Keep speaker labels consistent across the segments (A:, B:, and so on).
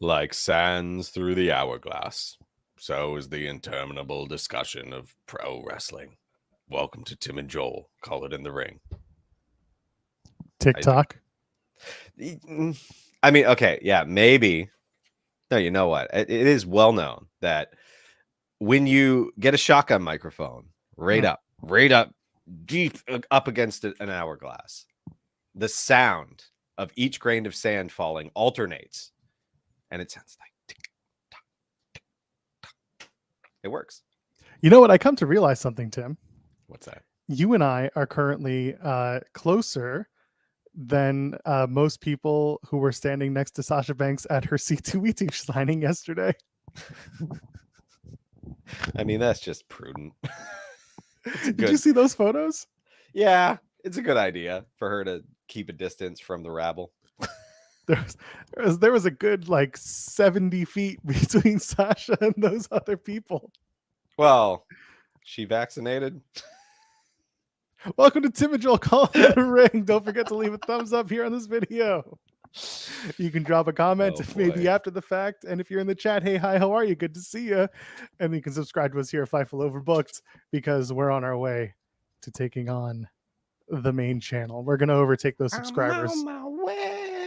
A: Like sands through the hourglass, so is the interminable discussion of pro wrestling. Welcome to Tim and Joel. Call it in the ring.
B: TikTok.
A: I mean, okay, yeah, maybe. No, you know what? It is well known that when you get a shotgun microphone right up, deep up against an hourglass, the sound of each grain of sand falling alternates, and it sounds like tick, tock, tick, tock. It works.
B: You know what? I come to realize something, Tim.
A: What's that?
B: You and I are currently closer than most people who were standing next to Sasha Banks at her C2E2 signing yesterday.
A: I mean, that's just prudent.
B: Did you see those photos?
A: Yeah, it's a good idea for her to keep a distance from the rabble.
B: There was a good 70 feet between Sasha and those other people.
A: Well, she vaccinated.
B: Welcome to Tim and Joel Call in the Ring. Don't forget to leave a thumbs up here on this video. You can drop a comment maybe after the fact. And if you're in the chat, hey, hi, how are you? Good to see you. And you can subscribe to us here at Fightful Overbooked because we're on our way to taking on the main channel. We're going to overtake those subscribers.
A: I'm on my way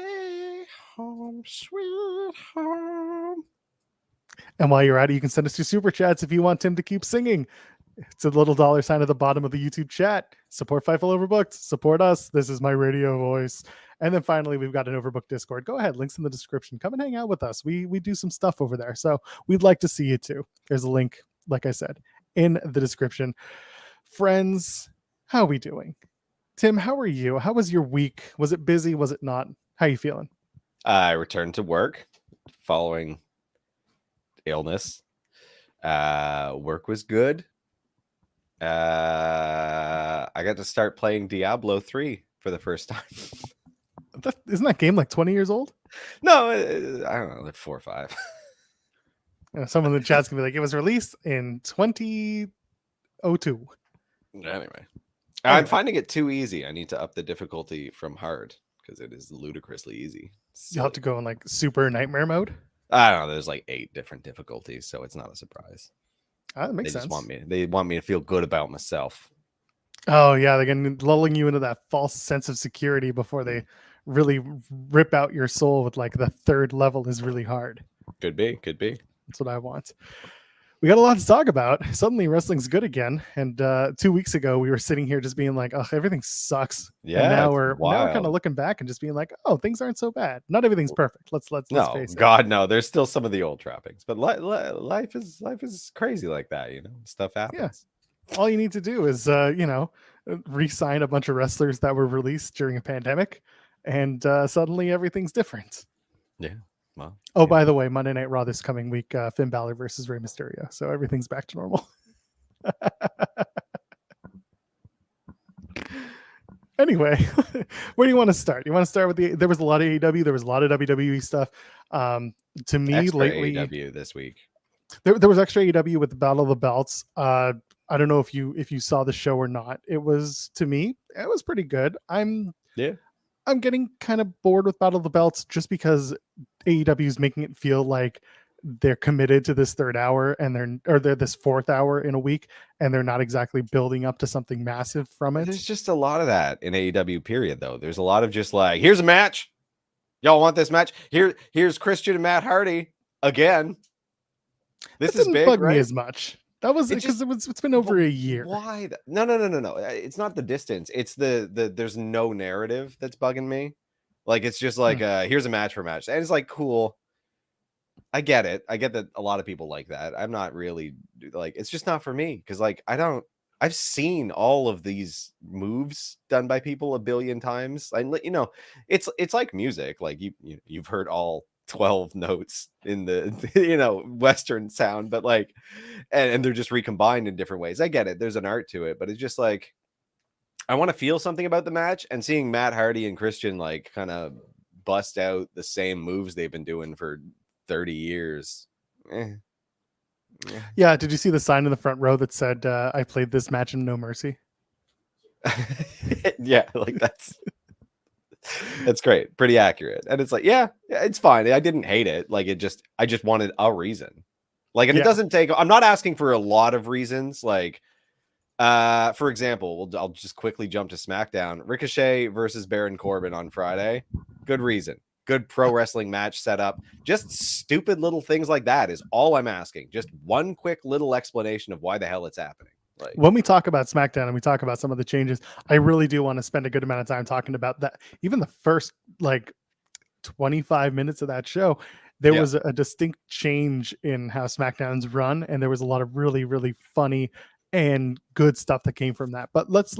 A: home, sweet home.
B: And while you're at it, you can send us your super chats if you want Tim to keep singing. It's a little dollar sign at the bottom of the YouTube chat. Support Fightful Overbooked. Support us. This is my radio voice. And then finally, we've got an Overbooked Discord. Go ahead. Links in the description. Come and hang out with us. We do some stuff over there. So we'd like to see you too. There's a link, like I said, in the description. Friends, how are we doing? Tim, how are you? How was your week? Was it busy? Was it not? How are you feeling?
A: I returned to work following illness. Work was good. I got to start playing Diablo 3 for the first time.
B: Isn't that game 20 years old?
A: No, I don't know, like 4 or 5.
B: Someone in the chat's gonna be like, it was released in 2002.
A: Anyway, I'm finding it too easy. I need to up the difficulty from hard because it is ludicrously easy.
B: You'll have to go in super nightmare mode.
A: I don't know. There's 8 different difficulties, so it's not a surprise.
B: That makes
A: sense.
B: They
A: want me to feel good about myself.
B: Oh yeah, they're gonna lulling you into that false sense of security before they really rip out your soul with the 3rd level is really hard.
A: Could be.
B: That's what I want. We got a lot to talk about. Suddenly wrestling's good again. And 2 weeks ago we were sitting here just being like, oh, everything sucks.
A: Yeah.
B: And now we're kind of looking back and just being like, oh, things aren't so bad. Not everything's perfect. Let's face it.
A: God, no. There's still some of the old trappings, but life is crazy like that. Stuff happens.
B: Yeah. All you need to do is re-sign a bunch of wrestlers that were released during a pandemic, and suddenly everything's different.
A: Yeah. Well,
B: by the way, Monday Night Raw this coming week, Finn Balor versus Rey Mysterio. So everything's back to normal. Anyway, where do you want to start? You want to start with there was a lot of AEW, there was a lot of WWE stuff. To me,
A: extra
B: lately,
A: AEW this week.
B: There was extra AEW with the Battle of the Belts. I don't know if you saw the show or not. It was, to me, it was pretty good. I'm getting kind of bored with Battle of the Belts just because AEW is making it feel like they're committed to this 3rd hour and they're this 4th hour in a week, and they're not exactly building up to something massive from it.
A: There's just a lot of that in AEW period though. There's a lot of just here's a match. Y'all want this match? Here's Christian and Matt Hardy again. This is big,
B: bug
A: right?
B: me as much. That was because it's been over a year.
A: Why? No. It's not the distance. It's the there's no narrative that's bugging me. It's just here's a match for match. And it's cool. I get it. I get that a lot of people like that. I'm not really it's just not for me. Cause I've seen all of these moves done by people a billion times. It's like music. You've heard all 12 notes in the Western sound, but and they're just recombined in different ways. I get it, there's an art to it, but it's just I want to feel something about the match, and seeing Matt Hardy and Christian kind of bust out the same moves they've been doing for 30 years.
B: Yeah, did you see the sign in the front row that said I played this match in No Mercy?
A: Yeah, that's That's great. Pretty accurate. And it's like, yeah, it's fine. I didn't hate it. Like I just wanted a reason. Like, and it doesn't take, I'm not asking for a lot of reasons. Like, for example, I'll just quickly jump to SmackDown. Ricochet versus Baron Corbin on Friday. Good reason. Good pro wrestling match setup. Just stupid little things like that is all I'm asking. Just one quick little explanation of why the hell it's happening. Like,
B: when we talk about SmackDown and we talk about some of the changes, I really do want to spend a good amount of time talking about that. Even the first like 25 minutes of that show, there was a distinct change in how SmackDown's run, and there was a lot of really, really funny and good stuff that came from that. But let's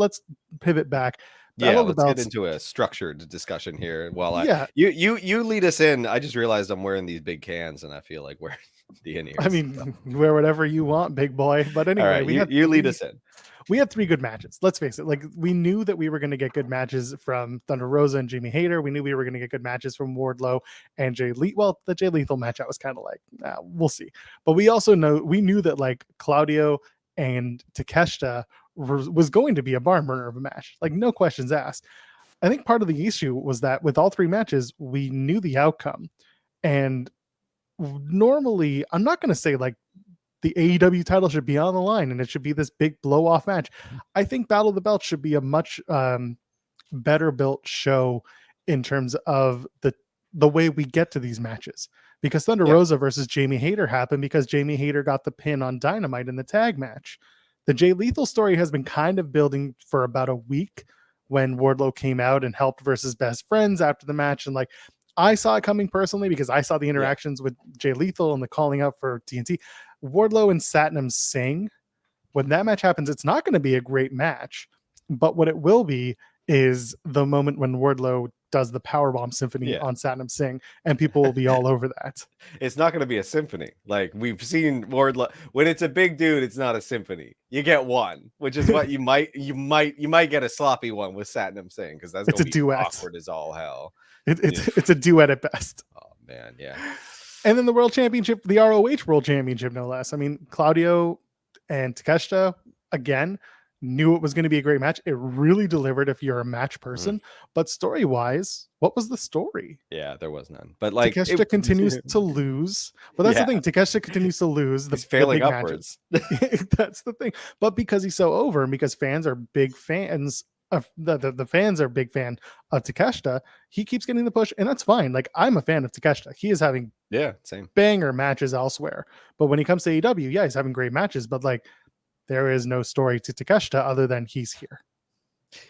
B: pivot back.
A: Let's get into a structured discussion here. While you lead us in, I just realized I'm wearing these big cans, and I feel like we're the in-ears.
B: I mean, wear whatever you want, big boy. But anyway,
A: right, you lead us in.
B: We had 3 good matches. Let's face it. Like, we knew that we were going to get good matches from Thunder Rosa and Jamie Hayter. We knew we were going to get good matches from Wardlow and Jay Lethal. Well, the Jay Lethal match, I was kind of like, we'll see. But we also knew that like Claudio and Takeshita was going to be a barn burner of a match. Like, no questions asked. I think part of the issue was that with all 3 matches, we knew the outcome. And normally, I'm not going to say like the AEW title should be on the line and it should be this big blow off match. I think Battle of the Belts should be a much better built show in terms of the way we get to these matches, because Thunder Rosa versus Jamie Hayter happened because Jamie Hayter got the pin on Dynamite in the tag match. The Jay Lethal story has been kind of building for about a week when Wardlow came out and helped versus Best Friends after the match. And like, I saw it coming personally because I saw the interactions with Jay Lethal and the calling out for TNT. Wardlow and Satnam Singh, when that match happens, it's not going to be a great match, but what it will be is the moment when Wardlow does the powerbomb symphony on Satnam Singh, and people will be all over that.
A: It's not going to be a symphony. Like, we've seen Wardlow, when it's a big dude, it's not a symphony. You get one, which is what you might get a sloppy one with Satnam Singh, because that's going to be duet. Awkward as all hell.
B: It's a duet at best.
A: Oh man, yeah.
B: And then the World Championship, the ROH World Championship, no less. I mean, Claudio and Takeshita, again, knew it was going to be a great match. It really delivered if you're a match person. But story-wise, what was the story?
A: Yeah, there was none. But like,
B: Takeshita continues to lose. But that's the thing. Takeshita continues to lose.
A: He's failing upwards.
B: That's the thing. But because he's so over and because fans are big fans, the fans are a big fan of Takeshita, he keeps getting the push, and that's fine. Like, I'm a fan of Takeshita. He is having
A: same
B: banger matches elsewhere, but when he comes to AEW, he's having great matches, but like, there is no story to Takeshita other than he's here.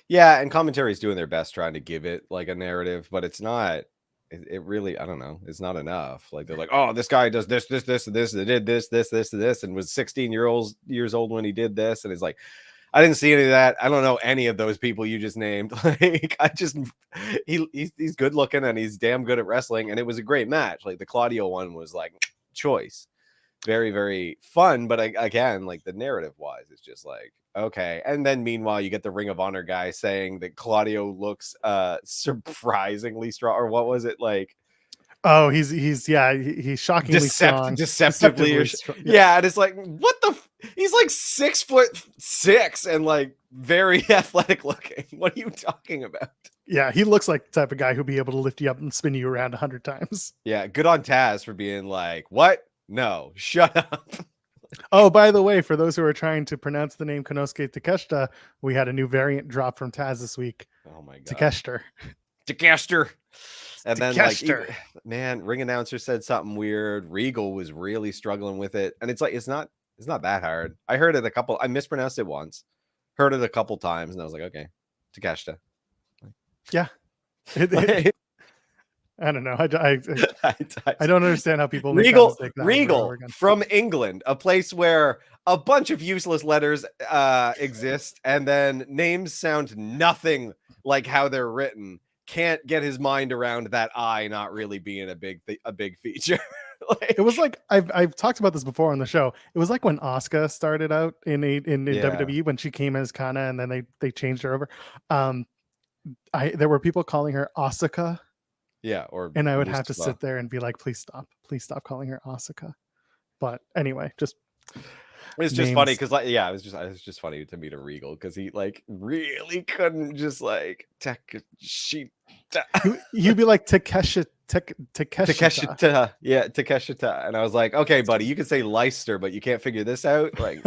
A: Yeah, and commentary is doing their best trying to give it like a narrative, but it's not. It really, I don't know, it's not enough. Like, they're like, oh, this guy does this, they did this, and was 16 years old when he did this, and it's like, I didn't see any of that. I don't know any of those people you just named. Like, he's good looking and he's damn good at wrestling, and it was a great match. Like, the Claudio one was like choice, very, very fun. But again, like, the narrative wise, it's just like, okay. And then meanwhile, you get the Ring of Honor guy saying that Claudio looks surprisingly strong, or what was it like?
B: Oh, he's shockingly strong.
A: Deceptively strong. Yeah, and it's like, what the? He's like 6'6" and like very athletic looking. What are you talking about?
B: Yeah, he looks like the type of guy who'd be able to lift you up and spin you around 100 times.
A: Yeah, good on Taz for being like, what? No, shut up.
B: Oh, by the way, for those who are trying to pronounce the name Konosuke Takeshita, we had a new variant drop from Taz this week.
A: Oh my god,
B: Takeshita.
A: And then like, man, ring announcer said something weird. Regal was really struggling with it, and it's like, it's not that hard. I heard it I mispronounced it once, heard it a couple times, and I was like, okay, Takeshita.
B: Yeah. I don't know. I don't understand how people make
A: Regal from England, a place where a bunch of useless letters exist, and then names sound nothing like how they're written. Can't get his mind around that I not really being a big feature. Like,
B: it was like, I've talked about this before on the show. It was like when Asuka started out in WWE, when she came as Kana, and then they changed her over. There were people calling her Asuka.
A: Yeah,
B: and I would have to sit there and be like, please stop calling her Asuka. But anyway, just
A: It's just funny
B: names.
A: because, like, yeah, it was just funny to me to Regal because he like really couldn't just like Takeshita.
B: You'd be like Takeshita.
A: Takeshita, yeah, Takeshita, and I was like, okay, buddy, you can say Leicester, but you can't figure this out. Like,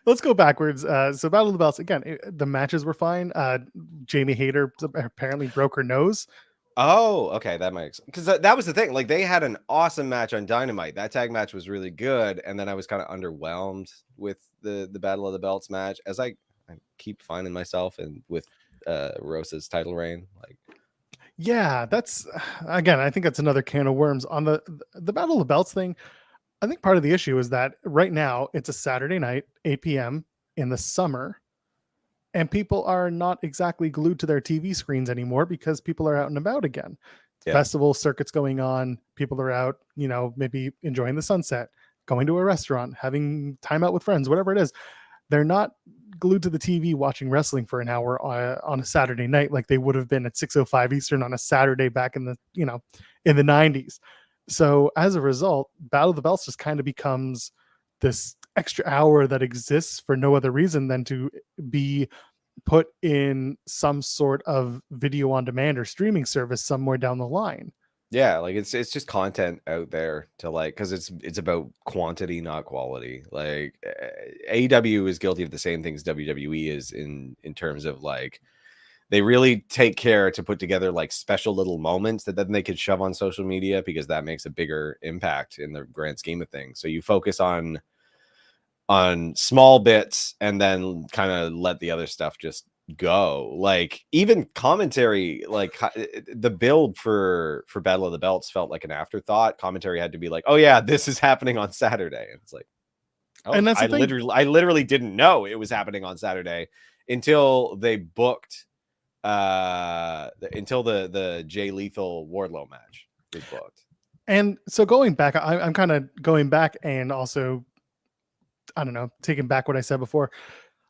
B: Let's go backwards. So Battle of the Belts again. The matches were fine. Jamie Hayter apparently broke her nose.
A: oh, okay, that makes, because that was the thing. Like, they had an awesome match on Dynamite. That tag match was really good, and then I was kind of underwhelmed with the Battle of the Belts match, as I keep finding myself and with Rosa's title reign. Like,
B: Yeah, that's again. I think that's another can of worms on the Battle of the Belts thing. I think part of the issue is that right now it's a Saturday night, 8 p.m. in the summer, and people are not exactly glued to their TV screens anymore because people are out and about again.
A: yeah,
B: Festival circuits going on, people are out, maybe enjoying the sunset, going to a restaurant, having time out with friends, whatever it is. They're not glued to the TV watching wrestling for an hour on a Saturday night like they would have been at 6:05 Eastern on a Saturday back in the in the 90s. So as a result, Battle of the Belts just kind of becomes this extra hour that exists for no other reason than to be put in some sort of video on demand or streaming service somewhere down the line.
A: yeah, like it's just content out there to like, because it's about quantity, not quality. Like, AEW is guilty of the same things WWE is in terms of like, they really take care to put together like special little moments that then they could shove on social media because that makes a bigger impact in the grand scheme of things. So you focus on small bits and then kind of let the other stuff just go. Like, even commentary, like the build for Battle of the Belts felt like an afterthought. Commentary had to be like, oh yeah, this is happening on Saturday. And it's like, oh,
B: And that's
A: I
B: the thing.
A: literally didn't know it was happening on Saturday until they booked until the Jay Lethal Wardlow match was booked.
B: And so going back, I'm kind of going back and also, I don't know, taking back what I said before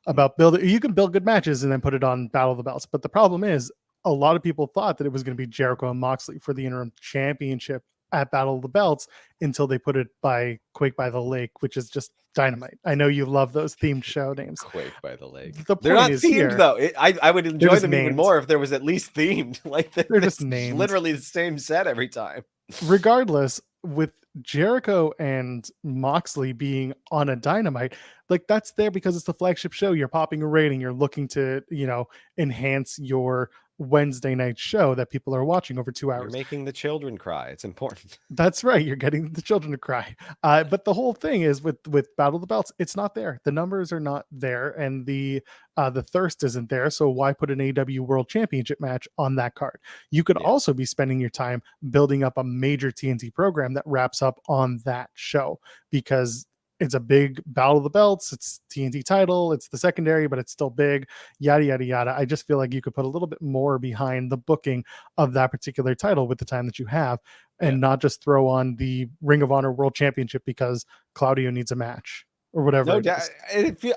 B: about building. You can build good matches and then put it on Battle of the Belts. But the problem is a lot of people thought that it was going to be Jericho and Moxley for the interim championship at Battle of the Belts until they put it by Quake by the Lake, which is just dynamite. I know you love those themed show names.
A: Quake by the Lake.
B: They're
A: not themed though. I would enjoy them even more if there was at least themed. Like,
B: they're just named.
A: Literally the same set every time.
B: Regardless, with Jericho and Moxley being on a Dynamite, like, that's there because it's the flagship show. You're popping a rating. You're looking to, enhance your Wednesday night show that people are watching over 2 hours.
A: You're making the children cry. It's important.
B: That's right. You're getting the children to cry. But the whole thing is with Battle of the Belts, it's not there. The numbers are not there, and the thirst isn't there. So why put an AEW World Championship match on that card? You could also be spending your time building up a major TNT program that wraps up on that show, because it's a big Battle of the Belts. It's TNT title. It's the secondary, but it's still big, yada, yada, yada. I just feel like you could put a little bit more behind the booking of that particular title with the time that you have, and not just throw on the Ring of Honor World Championship because Claudio needs a match or whatever.
A: No,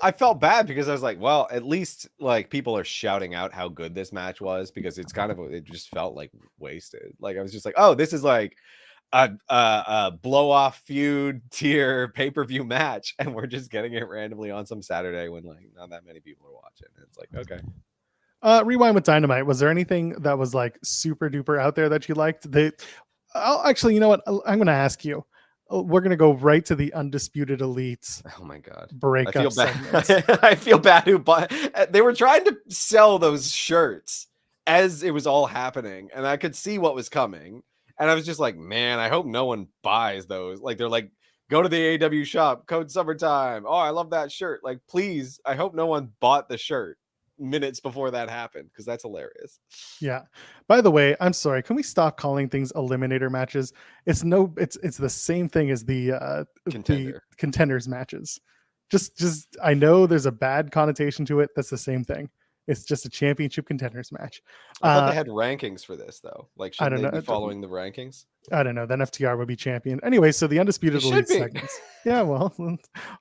A: I felt bad because I was like, well, at least like people are shouting out how good this match was, because it's kind of, it just felt like wasted. Like, I was just like, oh, this is like a blow off feud tier pay-per-view match, and we're just getting it randomly on some Saturday when like not that many people are watching. It's like, okay.
B: Rewind with Dynamite. Was there anything that was like super duper out there that you liked? Actually, you know what? I'm going to ask you. We're going to go right to the Undisputed Elite.
A: Oh my God.
B: Breakup
A: I feel
B: segments.
A: bad. I feel bad who bought. They were trying to sell those shirts as it was all happening, and I could see what was coming. And I was just like, man, I hope no one buys those. Like, they're like, go to the AEW shop, code summertime. Oh, I love that shirt. Like, please, I hope no one bought the shirt minutes before that happened, because that's hilarious.
B: Yeah. By the way, I'm sorry. Can we stop calling things eliminator matches? It's the same thing as the contenders matches. Just I know there's a bad connotation to it. That's the same thing. It's just a championship contenders match.
A: I thought they had rankings for this, though. Like, should they be following the rankings?
B: I don't know. Then FTR would be champion. Anyway, so the Undisputed Elite segments. Yeah, well,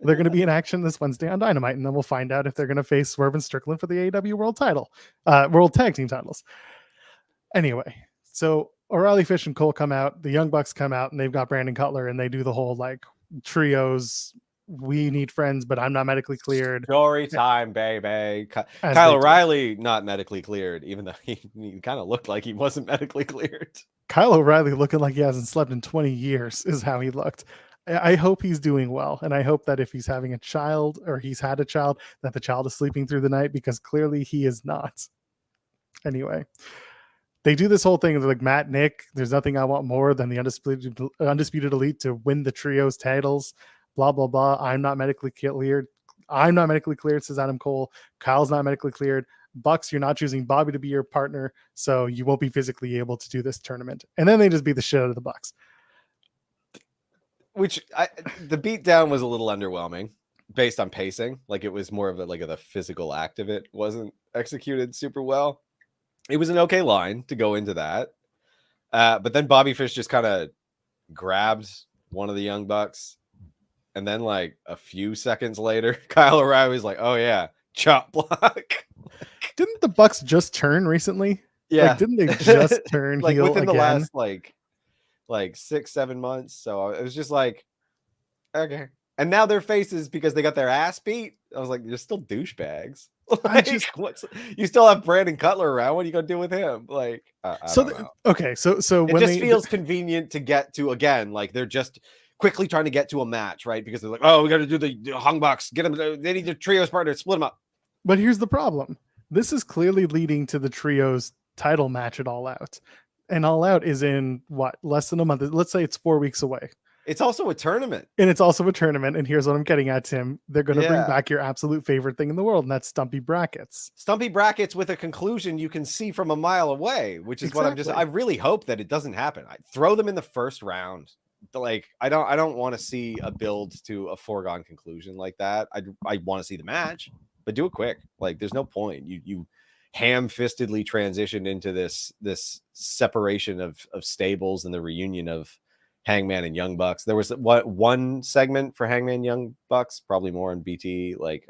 B: they're going to be in action this Wednesday on Dynamite, and then we'll find out if they're going to face Swerve and Strickland for the AEW World title, World Tag Team titles. Anyway, so O'Reilly, Fish, and Cole come out. The Young Bucks come out, and they've got Brandon Cutler, and they do the whole, like, trios, we need friends, but I'm not medically cleared.
A: Story time, baby.
B: As
A: Kyle
B: they do.
A: O'Reilly not medically cleared, even though he kind of looked like he wasn't medically cleared.
B: Kyle O'Reilly looking like he hasn't slept in 20 years is how he looked. I hope he's doing well. And I hope that if he's having a child or he's had a child, that the child is sleeping through the night, because clearly he is not. Anyway, they do this whole thing like Matt, Nick, there's nothing I want more than the undisputed elite to win the trios titles, blah, blah, blah. I'm not medically cleared. I'm not medically cleared, says Adam Cole. Kyle's not medically cleared. Bucks, you're not choosing Bobby to be your partner, so you won't be physically able to do this tournament. And then they just beat the shit out of the Bucks.
A: Which the beatdown was a little underwhelming based on pacing. Like it was more of the physical act of it wasn't executed super well. It was an okay line to go into that. But then Bobby Fish just kind of grabbed one of the Young Bucks. And then like a few seconds later, Kyle O'Reilly was like, oh yeah, chop block.
B: Didn't the Bucks just turn recently?
A: Yeah.
B: Like, didn't they just turn
A: like
B: heel
A: within the
B: again?
A: last like 6-7 months? So it was just like, okay. And now their faces because they got their ass beat. I was like, you're still douchebags. Like, you still have Brandon Cutler around. What are you gonna do with him? Like, I don't know.
B: Okay, so
A: It
B: when
A: just feels convenient to get to again. Like they're just quickly trying to get to a match, right? Because they're like, oh, we got to do the Hung Bucks. Get them. They need their trios partner. Split them up.
B: But here's the problem. This is clearly leading to the trios title match at All Out. And All Out is in what, less than a month? Let's say it's 4 weeks away.
A: It's also a tournament.
B: And it's also a tournament. And here's what I'm getting at, Tim. They're going to bring back your absolute favorite thing in the world, and that's Stumpy Brackets.
A: Stumpy Brackets with a conclusion you can see from a mile away, which is what I really hope that it doesn't happen. I throw them in the first round. Like, I don't want to see a build to a foregone conclusion like that. I want to see the match, but do it quick. Like, there's no point. You ham-fistedly transitioned into this separation of stables and the reunion of Hangman and Young Bucks. There was one segment for Hangman Young Bucks, probably more on BT. Like,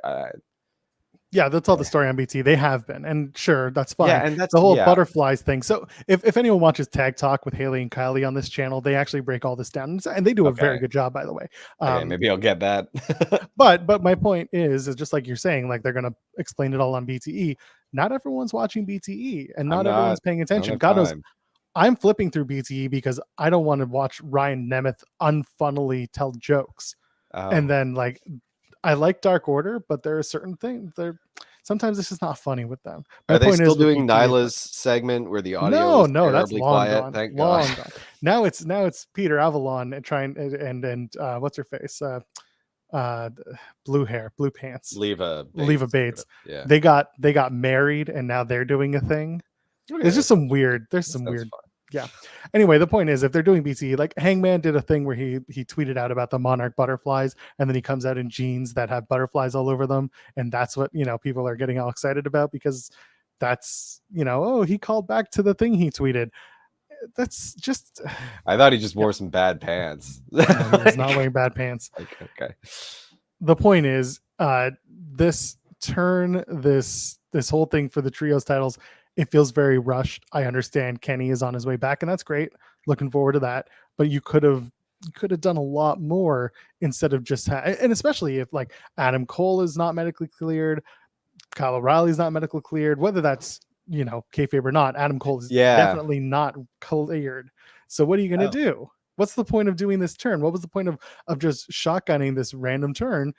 B: yeah, they'll tell the story on BT. They have been, and sure, that's fine.
A: Yeah, and that's
B: the whole butterflies thing. So if anyone watches Tag Talk with Haley and Kylie on this channel, they actually break all this down, and they do a very good job, by the way.
A: Okay, maybe I'll get that.
B: but my point is just like you're saying, like they're gonna explain it all on BTE. Not everyone's watching BTE, and not everyone's paying attention. God knows. I'm flipping through BTE because I don't want to watch Ryan Nemeth unfunnily tell jokes. And then like, I like Dark Order, but there are certain things sometimes it's just not funny with them.
A: Are they still doing Nyla's segment where the audio is
B: that's long
A: quiet?
B: gone.
A: Thank
B: long
A: God.
B: Gone. Now it's Peter Avalon and trying and what's her face? Blue hair, blue pants.
A: Leva
B: Bates.
A: Yeah.
B: They got married and now they're doing a thing. Okay. There's just some weird. There's some weird. Fun. Yeah. Anyway, the point is, if they're doing BTE, like Hangman did a thing where he tweeted out about the Monarch butterflies, and then he comes out in jeans that have butterflies all over them, and that's what people are getting all excited about because that's oh, he called back to the thing he tweeted. That's just.
A: I thought he just wore some bad pants.
B: No, he's not wearing bad pants.
A: Okay.
B: The point is, this whole thing for the trios titles. It feels very rushed. I understand Kenny is on his way back, and that's great. Looking forward to that. But you could have done a lot more instead of just and especially if like Adam Cole is not medically cleared, Kyle O'Reilly's not medically cleared, whether that's kayfabe or not. Adam Cole is definitely not cleared. So what are you going to do? What's the point of doing this turn? What was the point of just shotgunning this random turn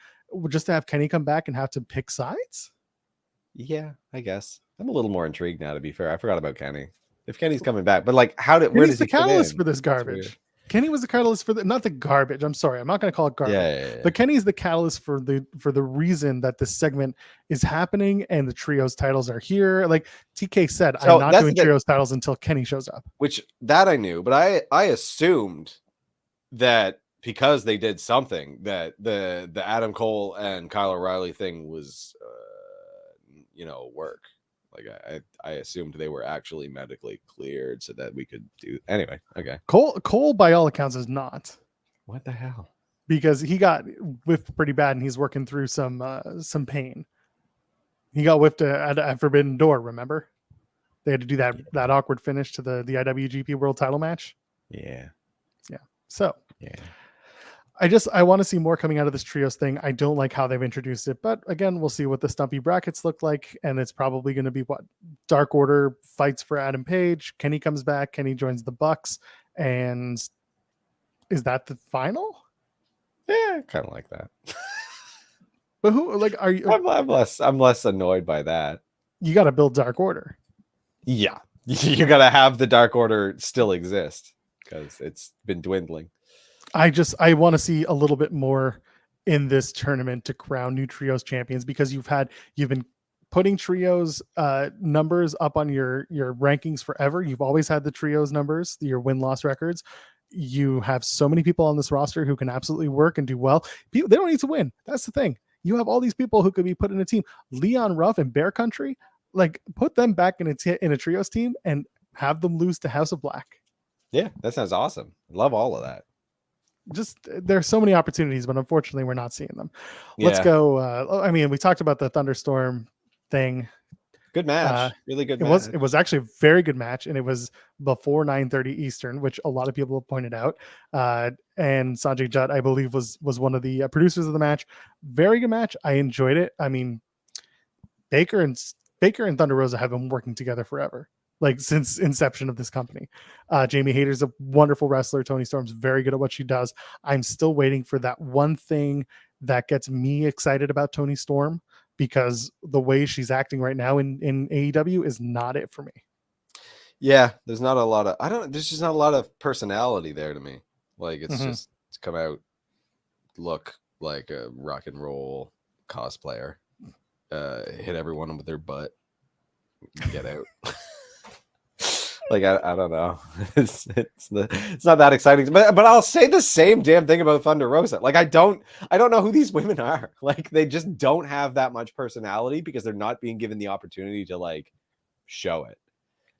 B: just to have Kenny come back and have to pick sides?
A: Yeah, I guess. I'm a little more intrigued now, to be fair. I forgot about Kenny. If Kenny's coming back, but like, where does he
B: the catalyst for this garbage? Kenny was the catalyst for not the garbage. I'm sorry, I'm not going to call it garbage.
A: Yeah.
B: But Kenny's the catalyst for the reason that this segment is happening and the trios titles are here. Like TK said, I'm not doing trios titles until Kenny shows up.
A: Which that I knew, but I assumed that because they did something that the Adam Cole and Kyle O'Reilly thing was work. Like I assumed they were actually medically cleared so that we could do anyway. Okay.
B: Cole by all accounts is not.
A: What the hell?
B: Because he got whiffed pretty bad and he's working through some pain. He got whiffed at a Forbidden Door, remember? They had to do that awkward finish to the IWGP World Title match.
A: Yeah.
B: So I want to see more coming out of this trios thing. I don't like how they've introduced it, but again, we'll see what the stumpy brackets look like. And it's probably going to be what Dark Order fights for Adam Page. Kenny comes back. Kenny joins the Bucks. And is that the final?
A: Yeah, kind of like that.
B: But who, like, are you?
A: I'm less annoyed by that.
B: You got to build Dark Order.
A: Yeah, you got to have the Dark Order still exist because it's been dwindling.
B: I want to see a little bit more in this tournament to crown new trios champions, because you've been putting trios numbers up on your rankings forever. You've always had the trios numbers, your win-loss records. You have so many people on this roster who can absolutely work and do well. They don't need to win. That's the thing. You have all these people who could be put in a team. Leon Ruff and Bear Country, like, put them back in a trios team and have them lose to House of Black.
A: Yeah, that sounds awesome. Love all of that.
B: Just there's so many opportunities, but unfortunately we're not seeing them. Let's
A: Yeah.
B: go. I mean, we talked about the Thunderstorm thing.
A: Good match. Really good match.
B: It was actually a very good match, and it was before 9:30 Eastern, which a lot of people have pointed out. And Sanjay Dutt, I believe, was one of the producers of the match. Very good match. I enjoyed it. I mean, Baker and Thunder Rosa have been working together forever, like since inception of this company. Jamie Hayter's a wonderful wrestler. Toni Storm's very good at what she does. I'm still waiting for that one thing that gets me excited about Toni Storm, because the way she's acting right now in AEW is not it for me.
A: Yeah, there's not a lot of there's just not a lot of personality there to me. Like, it's just to come out, look like a rock and roll cosplayer, hit everyone with their butt, get out. Like, I don't know. It's not that exciting. But I'll say the same damn thing about Thunder Rosa. Like, I don't know who these women are. Like, they just don't have that much personality because they're not being given the opportunity to, like, show it.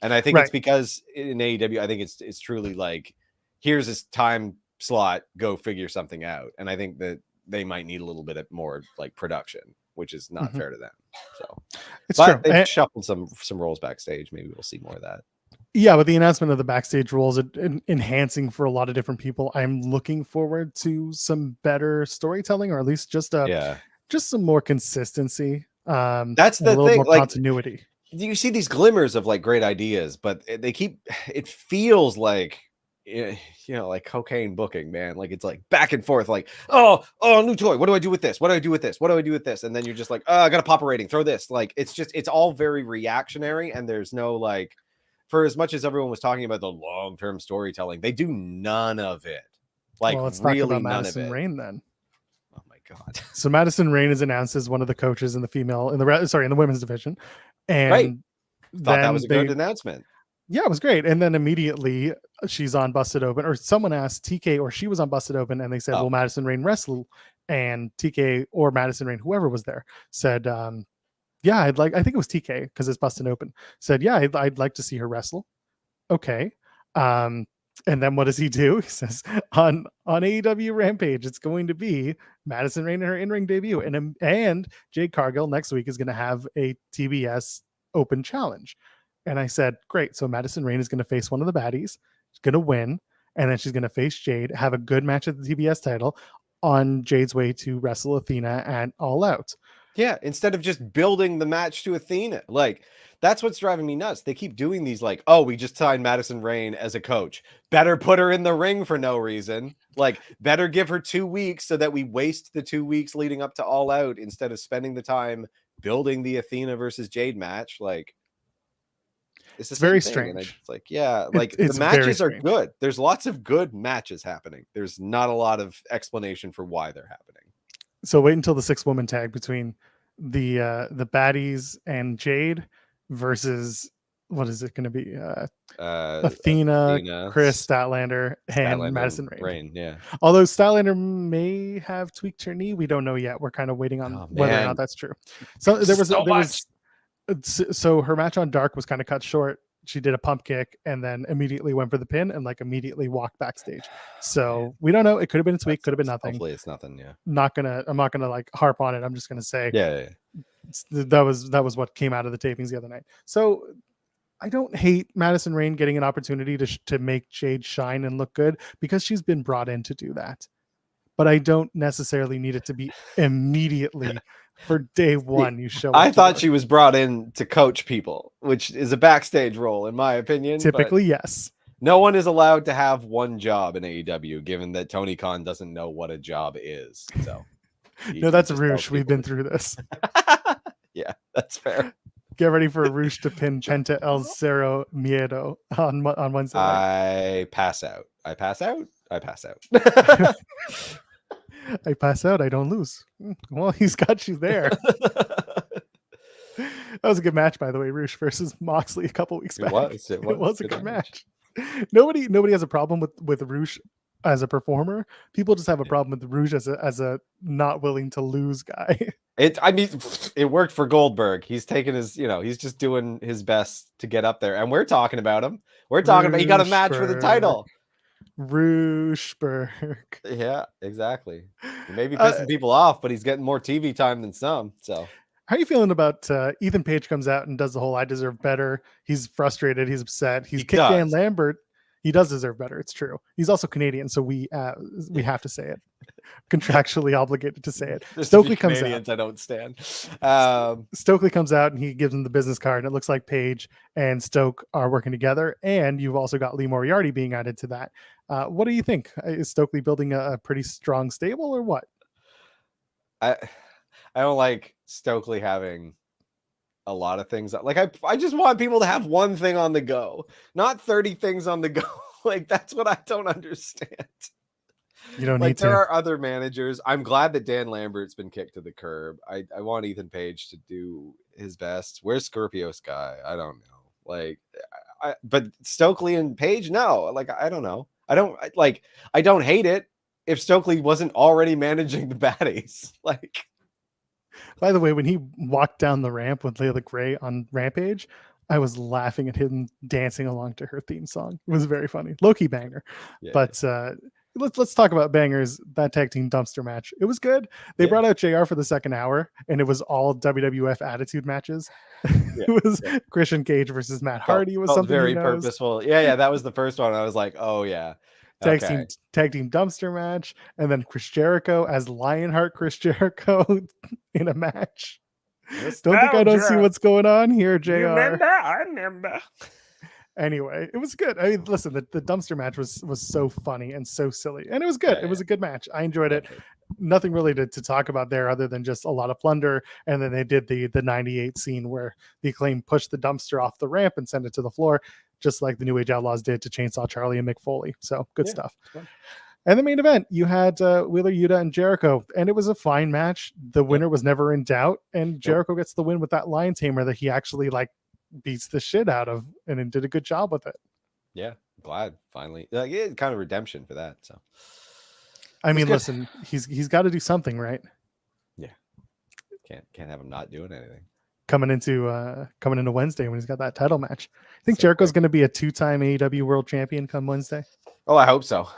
A: And I think it's because in AEW, I think it's truly like, here's this time slot, go figure something out. And I think that they might need a little bit more, like, production, which is not fair to them. So
B: it's true.
A: They've shuffled some roles backstage. Maybe we'll see more of that.
B: Yeah, with the announcement of the backstage roles enhancing for a lot of different people, I'm looking forward to some better storytelling, or at least just some more consistency.
A: That's the
B: little
A: thing,
B: more
A: like,
B: continuity.
A: You see these glimmers of, like, great ideas, but it feels like, like cocaine booking, man. Like, it's like back and forth, like, oh, new toy. What do I do with this? What do I do with this? What do I do with this? And then you're just like, oh, I got to pop a rating. Throw this. Like, it's all very reactionary, and there's no, like, for as much as everyone was talking about the long-term storytelling, they do none of it. Like, well, let's really talk about
B: Madison Rayne then.
A: Oh my God.
B: So Madison Rayne is announced as one of the coaches in the women's division. And
A: thought that was a good announcement.
B: Yeah, it was great. And then immediately she's on Busted Open, or someone asked TK, or she was on Busted Open, and they said, will Madison Rayne wrestle? And TK or Madison Rayne, whoever was there, said, yeah, I think it was TK, because it's Busted Open, said, yeah, I'd like to see her wrestle. Okay. And then what does he do? He says, on AEW Rampage, it's going to be Madison Rayne in her in-ring debut. And Jade Cargill next week is going to have a TBS Open challenge. And I said, great. So Madison Rayne is going to face one of the baddies. She's going to win. And then she's going to face Jade, have a good match at the TBS title on Jade's way to wrestle Athena at All Out.
A: Yeah, instead of just building the match to Athena. Like, that's what's driving me nuts. They keep doing these, like, oh, we just signed Madison Rayne as a coach. Better put her in the ring for no reason. Like, better give her 2 weeks so that we waste the 2 weeks leading up to All Out instead of spending the time building the Athena versus Jade match. Like, it's
B: very strange.
A: It's like, yeah, like, the matches are good. There's lots of good matches happening. There's not a lot of explanation for why they're happening.
B: So wait until the 6-woman tag between the baddies and Jade versus, what is it going to be? Athena, Chris Statlander, and Madison Rayne.
A: Yeah.
B: Although Statlander may have tweaked her knee, we don't know yet. We're kind of waiting on whether or not that's true. So so her match on Dark was kind of cut short. She did a pump kick and then immediately went for the pin and, like, immediately walked backstage. So we don't know. It could have been a tweak, could have been nothing.
A: Hopefully it's nothing. Yeah.
B: I'm not gonna like harp on it. I'm just gonna say,
A: yeah.
B: That was what came out of the tapings the other night. So I don't hate Madison Rayne getting an opportunity to make Jade shine and look good, because she's been brought in to do that. but I don't necessarily need it to be immediately for day one. You show up.
A: I thought
B: work.
A: she was brought in to coach people, which is a backstage role, in my opinion.
B: Typically, yes.
A: No one is allowed to have one job in AEW, given that Tony Khan doesn't know what a job is. So,
B: no, that's Roosh. We've been through this.
A: Yeah, that's fair.
B: Get ready for Roosh to pin Penta El Cero Miedo on Wednesday night.
A: I pass out. I pass out. I pass out.
B: I pass out. I don't lose. Well, he's got you there. That was a good match, by the way. Roosh versus Moxley a couple weeks back. It was a good match. Nobody has a problem with Roosh as a performer. People just have a problem with Roosh as a not willing to lose guy.
A: It worked for Goldberg. He's taking his, he's just doing his best to get up there. And we're talking about him. We're talking about he got a match for the title.
B: Rooshberg.
A: Yeah, exactly. He may be pissing people off, but he's getting more TV time than some. So
B: how are you feeling about Ethan Page comes out and does the whole I deserve better? He's frustrated. He's upset. He's kicked Dan Lambert. He does deserve better. It's true. He's also Canadian, so we have to say it. Contractually obligated to say it. Stokely comes out.
A: I don't stand.
B: Stokely comes out and he gives him the business card, and it looks like Page and Stoke are working together. And you've also got Lee Moriarty being added to that. What do you think? Is Stokely building a pretty strong stable or what?
A: I don't like Stokely having a lot of things. Like I just want people to have one thing on the go, not 30 things on the go. Like that's what I don't understand.
B: You don't need to.
A: There are other managers. I'm glad that Dan Lambert's been kicked to the curb. I want Ethan Page to do his best. Where's Scorpio Sky? I don't know. But Stokely and Page, no. I don't know. I don't hate it if Stokely wasn't already managing the baddies.
B: By the way, when he walked down the ramp with Layla Gray on Rampage, I was laughing at him dancing along to her theme song. It was very funny. Low-key banger. Yeah, but let's talk about bangers. That tag team dumpster match. It was good. They brought out JR for the second hour, and it was all WWF attitude matches. It was Christian Cage versus Matt Hardy. Was something
A: very purposeful. Yeah, that was the first one. I was like, oh yeah.
B: Tag team dumpster match, and then Chris Jericho as Lionheart Chris Jericho in a match. I don't see what's going on here, JR.
A: I remember.
B: Anyway, it was good. I mean, listen, the dumpster match was so funny and so silly, and it was good. It was a good match. I enjoyed it. Nothing really to talk about there other than just a lot of plunder. And then they did the 98 scene where the Acclaim pushed the dumpster off the ramp and sent it to the floor, just like the New Age Outlaws did to Chainsaw Charlie and Mick Foley. So good stuff. And the main event, you had Wheeler Yuta and Jericho, and it was a fine match. The winner was never in doubt, and Jericho gets the win with that lion tamer that he actually beats the shit out of, and did a good job with it.
A: Yeah, glad finally. Kind of redemption for that. So,
B: I mean, listen, he's got to do something, right?
A: Yeah, can't have him not doing anything.
B: Coming into Wednesday when he's got that title match. I think Jericho's going to be a 2-time AEW World Champion come Wednesday.
A: Oh, I hope so.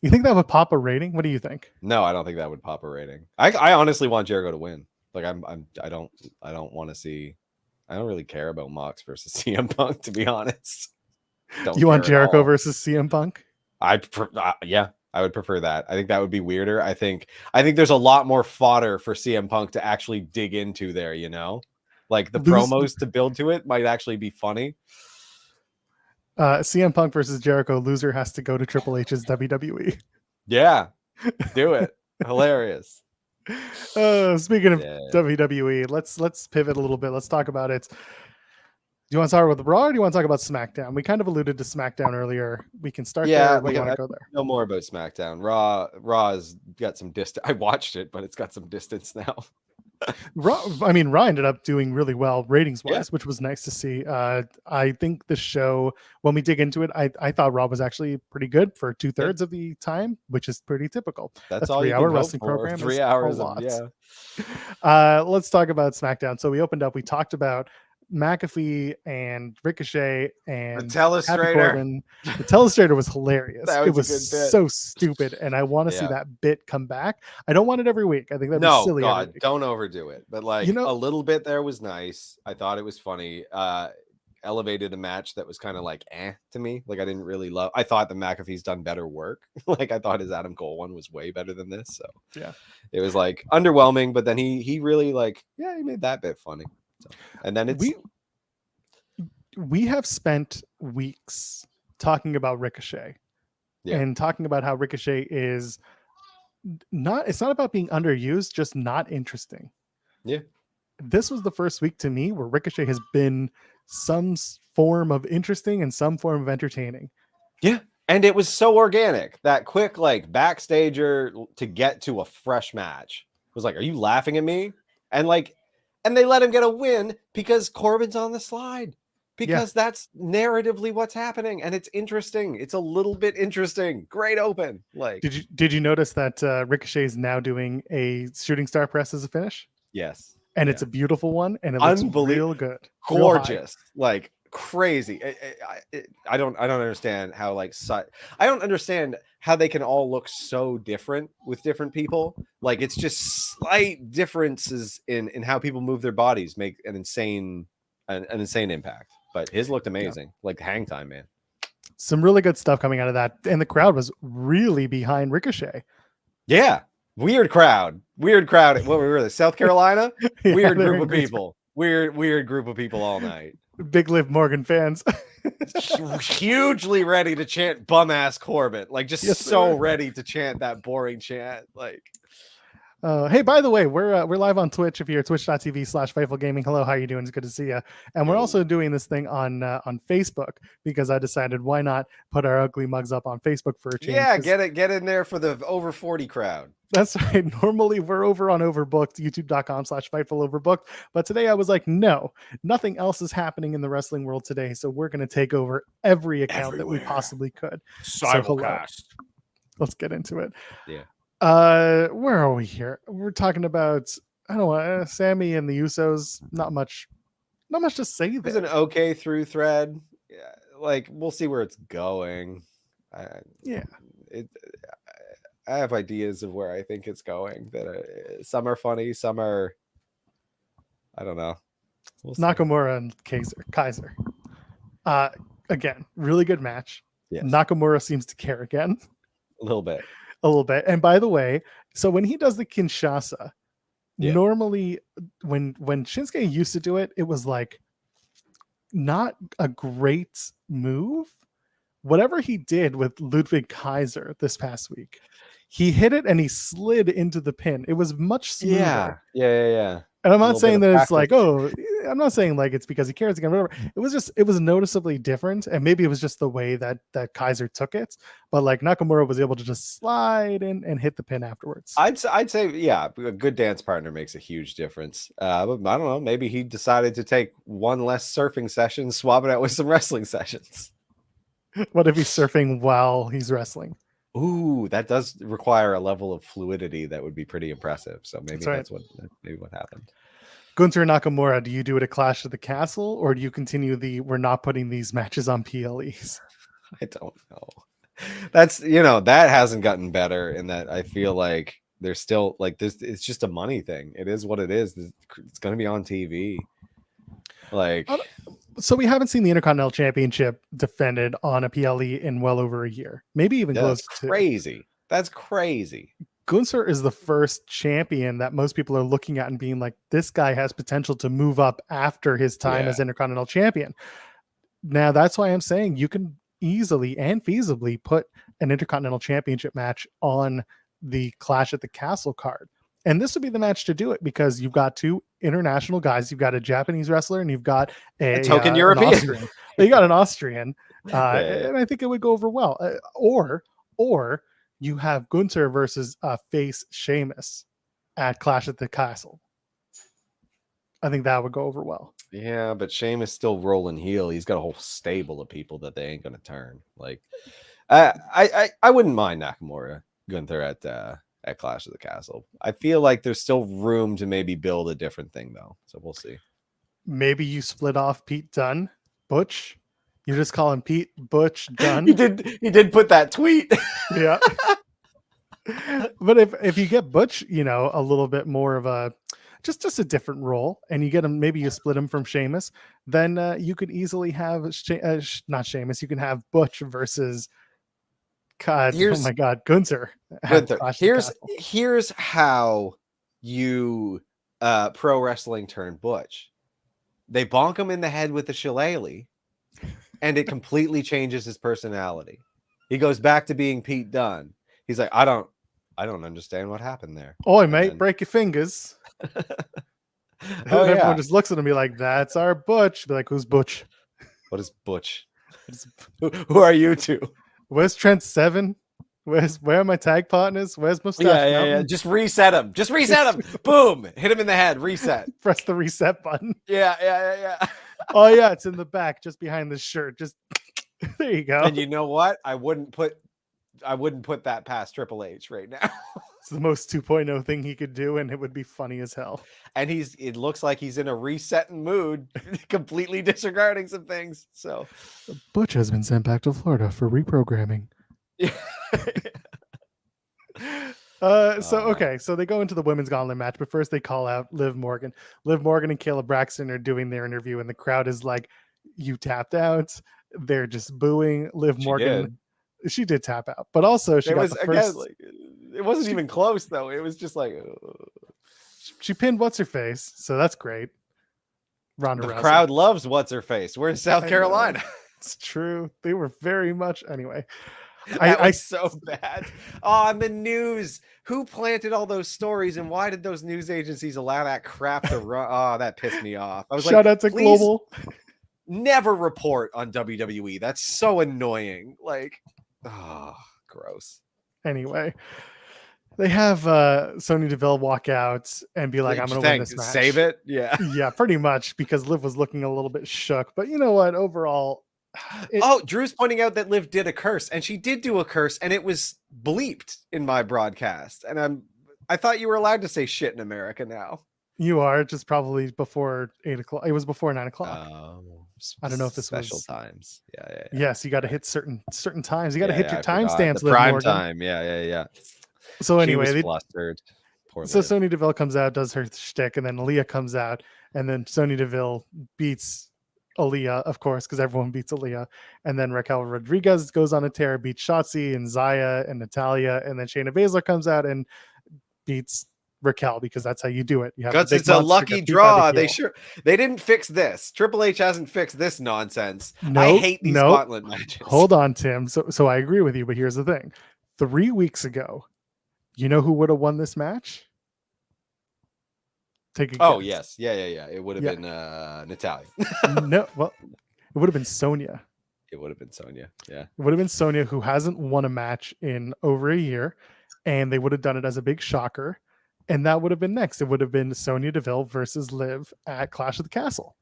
B: You think that would pop a rating? What do you think?
A: No, I don't think that would pop a rating. I honestly want Jericho to win. I don't want to see. I don't really care about Mox versus CM Punk, to be honest.
B: You want Jericho versus CM Punk?
A: I would prefer that. I think that would be weirder. I think there's a lot more fodder for CM Punk to actually dig into there. The promos to build to it might actually be funny.
B: CM Punk versus Jericho, loser has to go to Triple H's WWE.
A: Yeah, do it. Hilarious.
B: Speaking of WWE, let's pivot a little bit. Let's talk about it. Do you want to start with Raw or do you want to talk about SmackDown? We kind of alluded to SmackDown earlier. We can start there. We want to go there.
A: Know more about SmackDown. Raw has got some distance. I watched it, but it's got some distance now.
B: Raw ended up doing really well ratings-wise, which was nice to see. I think the show, when we dig into it, I thought Raw was actually pretty good for 2/3 of the time, which is pretty typical.
A: That's
B: a 3-hour wrestling program.
A: 3 hours.
B: Let's talk about SmackDown. So we opened up. We talked about McAfee and Ricochet and
A: the Telestrator.
B: The Telestrator was hilarious.
A: It
B: was so stupid, and I want to see that bit come back. I don't want it every week. I think that'd be silly.
A: No, God, don't overdo it. But a little bit there was nice. I thought it was funny. elevated a match that was kind of like to me. Like I didn't really love. I thought the McAfee's done better work. Like I thought his Adam Cole one was way better than this. So
B: yeah,
A: it was like underwhelming. But then he really like he made that bit funny. So, and then
B: we have spent weeks talking about Ricochet and talking about how Ricochet is not. It's not about being underused, just not interesting.
A: Yeah.
B: This was the first week to me where Ricochet has been some form of interesting and some form of entertaining.
A: Yeah. And it was so organic. That quick, like, backstager to get to a fresh match was like, are you laughing at me? And they let him get a win because Corbin's on the slide. Because that's narratively what's happening. And it's interesting. It's a little bit interesting. Great open. Like,
B: did you notice that Ricochet is now doing a shooting star press as a finish?
A: Yes.
B: And it's a beautiful one, and it looks real good,
A: gorgeous, like crazy. I don't understand how I don't understand how they can all look so different with different people. Like it's just slight differences in how people move their bodies make an insane impact. But his looked amazing, like hang time, man.
B: Some really good stuff coming out of that, and the crowd was really behind Ricochet.
A: Yeah. Weird crowd. What were they? South Carolina? Weird group of people. Weird group of people all night.
B: Big Liv Morgan fans.
A: Hugely ready to chant bum ass Corbin. Like just ready to chant that boring chant. Like
B: hey, by the way, we're live on Twitch. If you're twitch.tv/Fightful Gaming, hello, how are you doing? It's good to see you. And we're also doing this thing on Facebook because I decided why not put our ugly mugs up on Facebook for a change.
A: Yeah, get in there for the over 40 crowd.
B: That's right. Normally we're over on Overbooked, youtube.com/Fightful Overbooked. But today I was like, no, nothing else is happening in the wrestling world today. So we're going to take over every account that we possibly could.
A: Simulcast.
B: So let's get into it.
A: Yeah.
B: Where are we here? We're talking about, I don't know, Sammy and the Usos. Not much to say there.
A: There's an okay through thread. Yeah, like we'll see where it's going. I have ideas of where I think it's going. That some are funny, some are, I don't know.
B: We'll Nakamura and Kaiser. Again, really good match. Yes. Nakamura seems to care again.
A: A little bit.
B: And by the way, so when he does the Kinshasa, normally when Shinsuke used to do it, it was like not a great move. Whatever he did with Ludwig Kaiser this past week, he hit it and he slid into the pin. It was much smoother.
A: Yeah.
B: And I'm not saying that it's like, I'm not saying like it's because he cares again, whatever. It was noticeably different. And maybe it was just the way that Kaiser took it. But like Nakamura was able to just slide in and hit the pin afterwards.
A: I'd say, yeah, a good dance partner makes a huge difference. But I don't know. Maybe he decided to take one less surfing session, swap it out with some wrestling sessions.
B: What if he's surfing while he's wrestling?
A: Ooh, that does require a level of fluidity that would be pretty impressive. So maybe that's what happened.
B: Gunther and Nakamura, do you do it at Clash of the Castle, or do you continue we're not putting these matches on PLEs?
A: I don't know. That's that hasn't gotten better, in that I feel like there's still like this. It's just a money thing. It is what it is. It's going to be on TV. Like.
B: So we haven't seen the Intercontinental Championship defended on a PLE in well over a year, maybe even close to.
A: Crazy. That's crazy.
B: Gunther is the first champion that most people are looking at and being like, this guy has potential to move up after his time as Intercontinental Champion. Now, that's why I'm saying you can easily and feasibly put an Intercontinental Championship match on the Clash at the Castle card. And this would be the match to do it because you've got two international guys. You've got a Japanese wrestler and you've got a
A: token European.
B: You got an Austrian. And I think it would go over well. Or you have Gunther versus face Sheamus at Clash at the Castle. I think that would go over well.
A: Yeah, but Sheamus still rolling heel. He's got a whole stable of people that they ain't going to turn. Like, I wouldn't mind Nakamura Gunther at Clash of the Castle. I feel like there's still room to maybe build a different thing though. So we'll see.
B: Maybe you split off Pete Dunne, Butch. You just call him Pete Butch Dunne.
A: He did put that tweet.
B: Yeah. But if you get Butch, a little bit more of a just a different role, and you get him, maybe you split him from Sheamus, then you could easily have not Sheamus, you can have Butch versus oh my god, Gunther.
A: Here's how you pro wrestling turn Butch. They bonk him in the head with a shillelagh, and it completely changes his personality. He goes back to being Pete Dunne. He's like, I don't understand what happened there.
B: Oi, mate, break your fingers. Everyone just looks at him and be like, that's our Butch. Be like, who's Butch?
A: What is Butch? Who are you two?
B: Where's Trent Seven? Where are my tag partners? Where's Mustache?
A: Yeah. Just reset him. Boom. Hit him in the head. Reset.
B: Press the reset button.
A: Yeah.
B: Oh yeah, it's in the back, just behind the shirt. Just there you go.
A: And you know what? I wouldn't put that past Triple H right now.
B: It's the most 2.0 thing he could do, and it would be funny as hell.
A: And it looks like he's in a resetting mood, completely disregarding some things. So
B: Butch has been sent back to Florida for reprogramming.
A: Yeah.
B: So they go into the women's gauntlet match, but first they call out Liv Morgan. Liv Morgan and Kayla Braxton are doing their interview, and the crowd is like, you tapped out. They're just booing Liv Morgan. She did tap out, but also she got the first.
A: It wasn't even close though. It was just like
B: she pinned what's her face, so that's great. Ronda Rousey.
A: Crowd loves what's her face. We're in South Carolina.
B: It's true. They were very much anyway.
A: I so bad. On the news, who planted all those stories, and why did those news agencies allow that crap to run? Oh, that pissed me off. I was
B: shout out to Global.
A: Never report on WWE. That's so annoying. Like, oh, gross.
B: Anyway, they have Sonya Deville walk out and be like, I'm going to win this match.
A: Save it? Yeah.
B: Yeah, pretty much, because Liv was looking a little bit shook. But you know what? Overall...
A: Drew's pointing out that Liv did a curse, and she did do a curse, and it was bleeped in my broadcast. And I thought you were allowed to say shit in America now.
B: You are, just probably before 8 o'clock. It was before 9 o'clock. I don't know if this
A: special
B: was
A: times. Yeah.
B: Yes, you got to hit certain times. You got to hit your timestamps.
A: Prime time. Yeah.
B: So anyway,
A: she was flustered.
B: So Sonya Deville comes out, does her shtick, and then Aaliyah comes out, and then Sonya Deville beats Aaliyah, of course, because everyone beats Aaliyah. And then Raquel Rodriguez goes on a tear, beats Shotzi and Zaya and Natalia, and then Shayna Baszler comes out and beats Raquel, because that's how you do it. You have
A: because it's a lucky draw. They didn't fix this. Triple H hasn't fixed this nonsense. I hate these gauntlet matches.
B: Hold on, Tim. So I agree with you, but here's the thing. 3 weeks ago, you know who would have won this match? Take a guess.
A: Yes. Yeah. It would have been Natalia.
B: No, well, it would have been Sonya.
A: It would have been Sonya. Yeah.
B: It would have been Sonya, who hasn't won a match in over a year, and they would have done it as a big shocker. And that would have been next. It would have been Sonya Deville versus Liv at Clash of the Castle.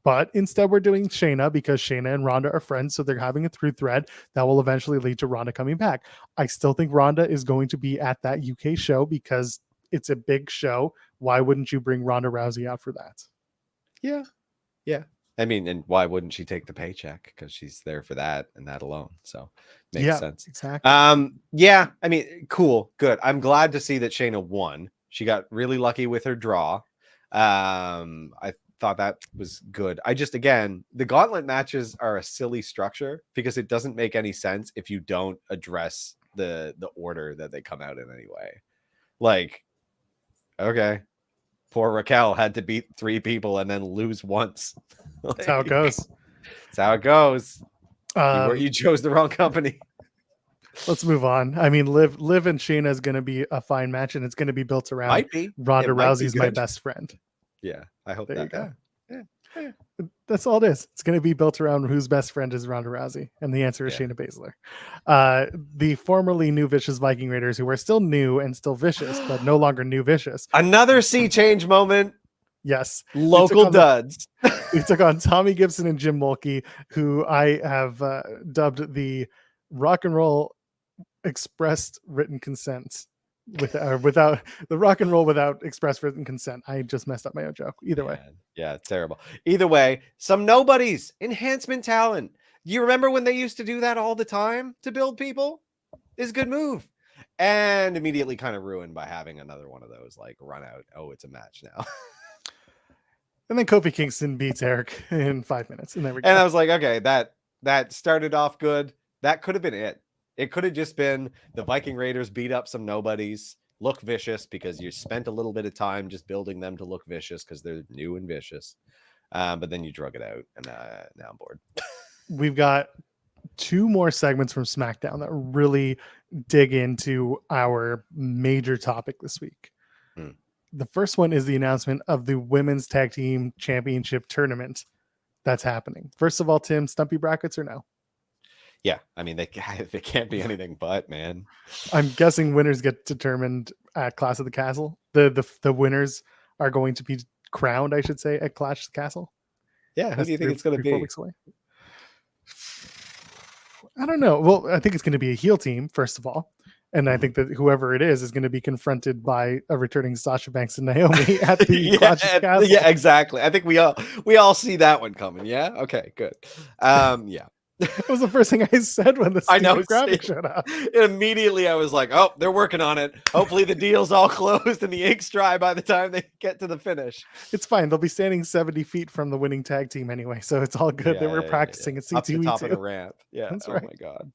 B: But instead, we're doing Shayna, because Shayna and Ronda are friends, so they're having a through thread that will eventually lead to Ronda coming back. I still think Ronda is going to be at that UK show because it's a big show. Why wouldn't you bring Ronda Rousey out for that?
A: Yeah. I mean, and why wouldn't she take the paycheck? Because she's there for that and that alone. So makes sense.
B: Exactly.
A: Yeah. I mean, cool, good. I'm glad to see that Shayna won. She got really lucky with her draw. I thought that was good. Again, the gauntlet matches are a silly structure because it doesn't make any sense if you don't address the order that they come out in anyway. Like, okay, poor Raquel had to beat 3 people and then lose once.
B: That's how it goes.
A: That's how it goes. You chose the wrong company.
B: Let's move on. I mean, Liv and Shayna is going to be a fine match, and it's going to be built around Ronda Rousey's my best friend.
A: Yeah, I hope
B: there
A: that.
B: You go. Yeah. That's all it is. It's going to be built around whose best friend is Ronda Rousey, and the answer is Shayna Baszler. The formerly new vicious Viking Raiders, who are still new and still vicious, but no longer new vicious.
A: Another sea change moment.
B: Yes.
A: Local duds.
B: We took on Tommy Gibson and Jim Mulkey, who I have dubbed the rock and roll expressed written consent. Without the rock and roll without express written consent. I just messed up my own joke. Either way.
A: Yeah, it's terrible. Either way, some nobodies, enhancement talent. Do you remember when they used to do that all the time to build people? Is a good move. and immediately kind of ruined by having another one of those like run out. Oh, it's a match now.
B: And then Kofi Kingston beats Eric in 5 minutes, and there we go.
A: And I was like, okay, that started off good. That could have been it. It could have just been the Viking Raiders beat up some nobodies, look vicious because you spent a little bit of time just building them to look vicious because they're new and vicious. But then you drug it out, and now I'm bored.
B: We've got 2 more segments from SmackDown that really dig into our major topic this week. The first one is the announcement of the Women's Tag Team Championship tournament that's happening. First of all, Tim, stumpy brackets or no?
A: Yeah, I mean, they can't be anything but, man.
B: I'm guessing winners get determined at Clash of the Castle. The winners are going to be crowned, I should say, at Clash of the Castle.
A: Yeah, who do you think it's going to be?
B: 4 weeks away. I don't know. Well, I think it's going to be a heel team, first of all. And I think that whoever it is going to be confronted by a returning Sasha Banks and Naomi at the Clash of the Castle.
A: Yeah, exactly. I think we all see that one coming. Yeah. Okay. Good. Yeah.
B: It was the first thing I said when the graphic showed up.
A: Immediately, I was like, "Oh, they're working on it. Hopefully, the deal's all closed and the ink's dry by the time they get to the finish."
B: It's fine. They'll be standing 70 feet from the winning tag team anyway, so it's all good. They were practicing at C2E2.
A: Up the top of the ramp. Yeah.
B: That's
A: right. Oh my
B: god.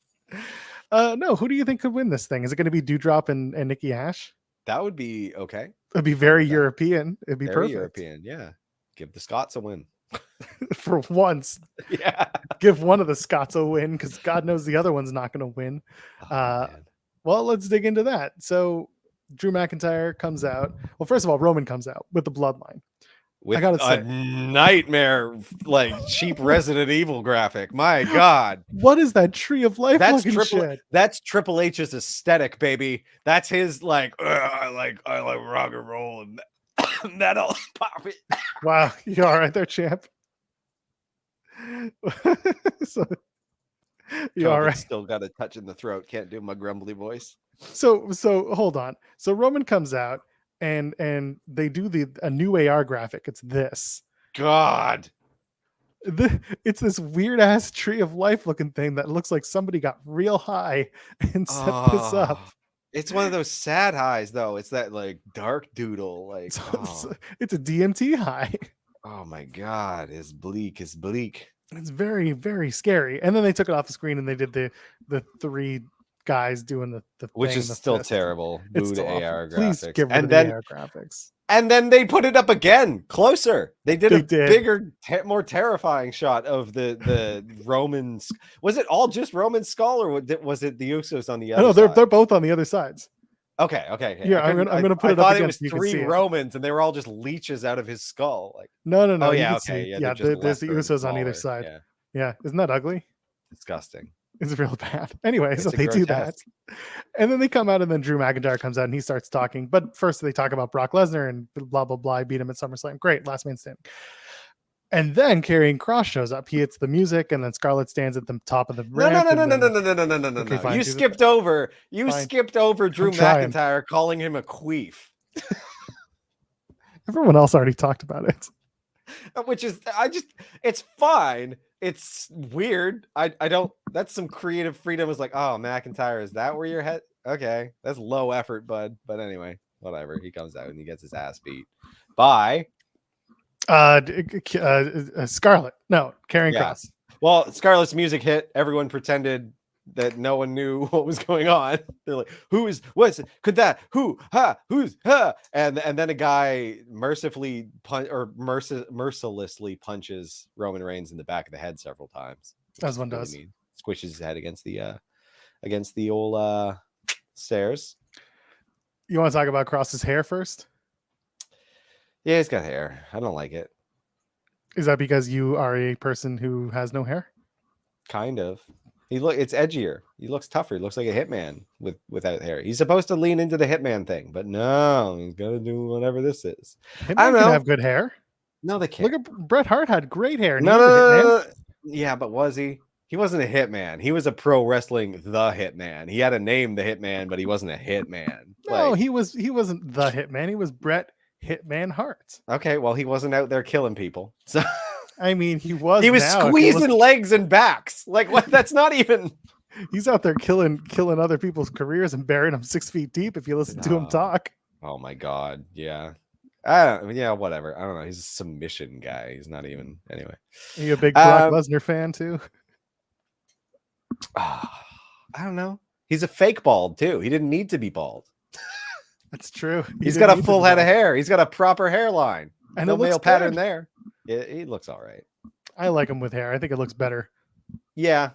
B: No, who do you think could win this thing? Is it going to be Doudrop and Nikki Ash?
A: That would be okay.
B: It'd be very European. It'd be
A: very
B: perfect.
A: European. Yeah. Give the Scots a win.
B: For once.
A: Yeah.
B: Give one of the Scots a win because God knows the other one's not going to win. Well, let's dig into that. So Drew McIntyre comes out. Well, first of all, Roman comes out with the bloodline.
A: With I gotta say, nightmare, like cheap Resident Evil graphic. My God,
B: what is that Tree of Life?
A: That's Triple H's aesthetic, baby. That's his like. I like rock and roll and metal. Pop it.
B: Wow, you all right there, champ? So, you all right?
A: Still got a touch in the throat. Can't do my grumbly voice.
B: So hold on. So Roman comes out. And they do a new AR graphic. It's this.
A: God.
B: It's this weird ass Tree of Life looking thing that looks like somebody got real high and set this up.
A: It's one of those sad highs though. It's that like dark doodle. Like
B: it's a DMT high.
A: Oh my God. It's bleak. It's bleak.
B: It's very, very scary. And then they took it off the screen and they did the 3 guys doing the
A: which is still terrible.
B: It's still
A: AR graphics.
B: Please get rid of the AR graphics.
A: And then they put it up again closer. They did a bigger, more terrifying shot of the Romans. Was it all just Roman's skull, or was it the Usos on the other?
B: No,
A: side?
B: they're both on the other sides.
A: Okay.
B: Yeah, I'm gonna put it up.
A: I thought it was 3 Romans, and they were all just leeches out of his skull. Like
B: no.
A: Oh yeah, okay.
B: Yeah, there's the Usos on either side. Yeah, isn't that ugly?
A: Disgusting.
B: It's real bad. Anyway, so they do that. And then they come out, and then Drew McIntyre comes out and he starts talking. But first they talk about Brock Lesnar and blah, blah, blah. Beat him at SummerSlam. Great. Last man standing. And then Karrion Kross shows up. He hits the music, and then Scarlett stands at the top of the ramp.
A: No. You skipped over Drew McIntyre calling him a queef.
B: Everyone else already talked about it.
A: Which is, it's fine. It's weird. I don't, that's some creative freedom. It's like, oh, McIntyre, is that where your head? Okay. That's low effort, bud. But anyway, whatever. He comes out and he gets his ass beat by
B: Scarlett. No, Karrion Kross.
A: Well, Scarlett's music hit. Everyone pretended that no one knew what was going on. They're like, who's and then a guy mercilessly punches Roman Reigns in the back of the head several times,
B: as one does.
A: Squishes his head against the old stairs.
B: You want to talk about Kross's hair first?
A: Yeah, he's got hair. I don't like it.
B: Is that because you are a person who has no hair?
A: Kind of. It's edgier. He looks tougher. He looks like a hitman without hair. He's supposed to lean into the hitman thing, but no, he's gonna do whatever this is.
B: Hitman I don't know. Can have good hair.
A: No, they can't.
B: Look at Bret Hart had great hair.
A: No. Yeah, but was he? He wasn't a hitman. He was a pro wrestling the hitman. He had a name, the hitman, but he wasn't a hitman.
B: No, he wasn't the hitman. He was Bret Hitman Hart.
A: Okay, well, he wasn't out there killing people. So
B: I mean, he was
A: squeezing legs and backs. Like what? That's not even.
B: He's out there killing other people's careers and burying them 6 feet deep. If you listen to him talk.
A: Oh my God. Yeah. Yeah, whatever. I don't know. He's a submission guy. He's not even anyway.
B: Are you a big Brock Lesnar fan too?
A: I don't know. He's a fake bald too. He didn't need to be bald.
B: That's true.
A: He's got a full head of hair. He's got a proper hairline.
B: And
A: no male pattern
B: good.
A: there. He looks all right.
B: I like him with hair. I think it looks better.
A: Yeah.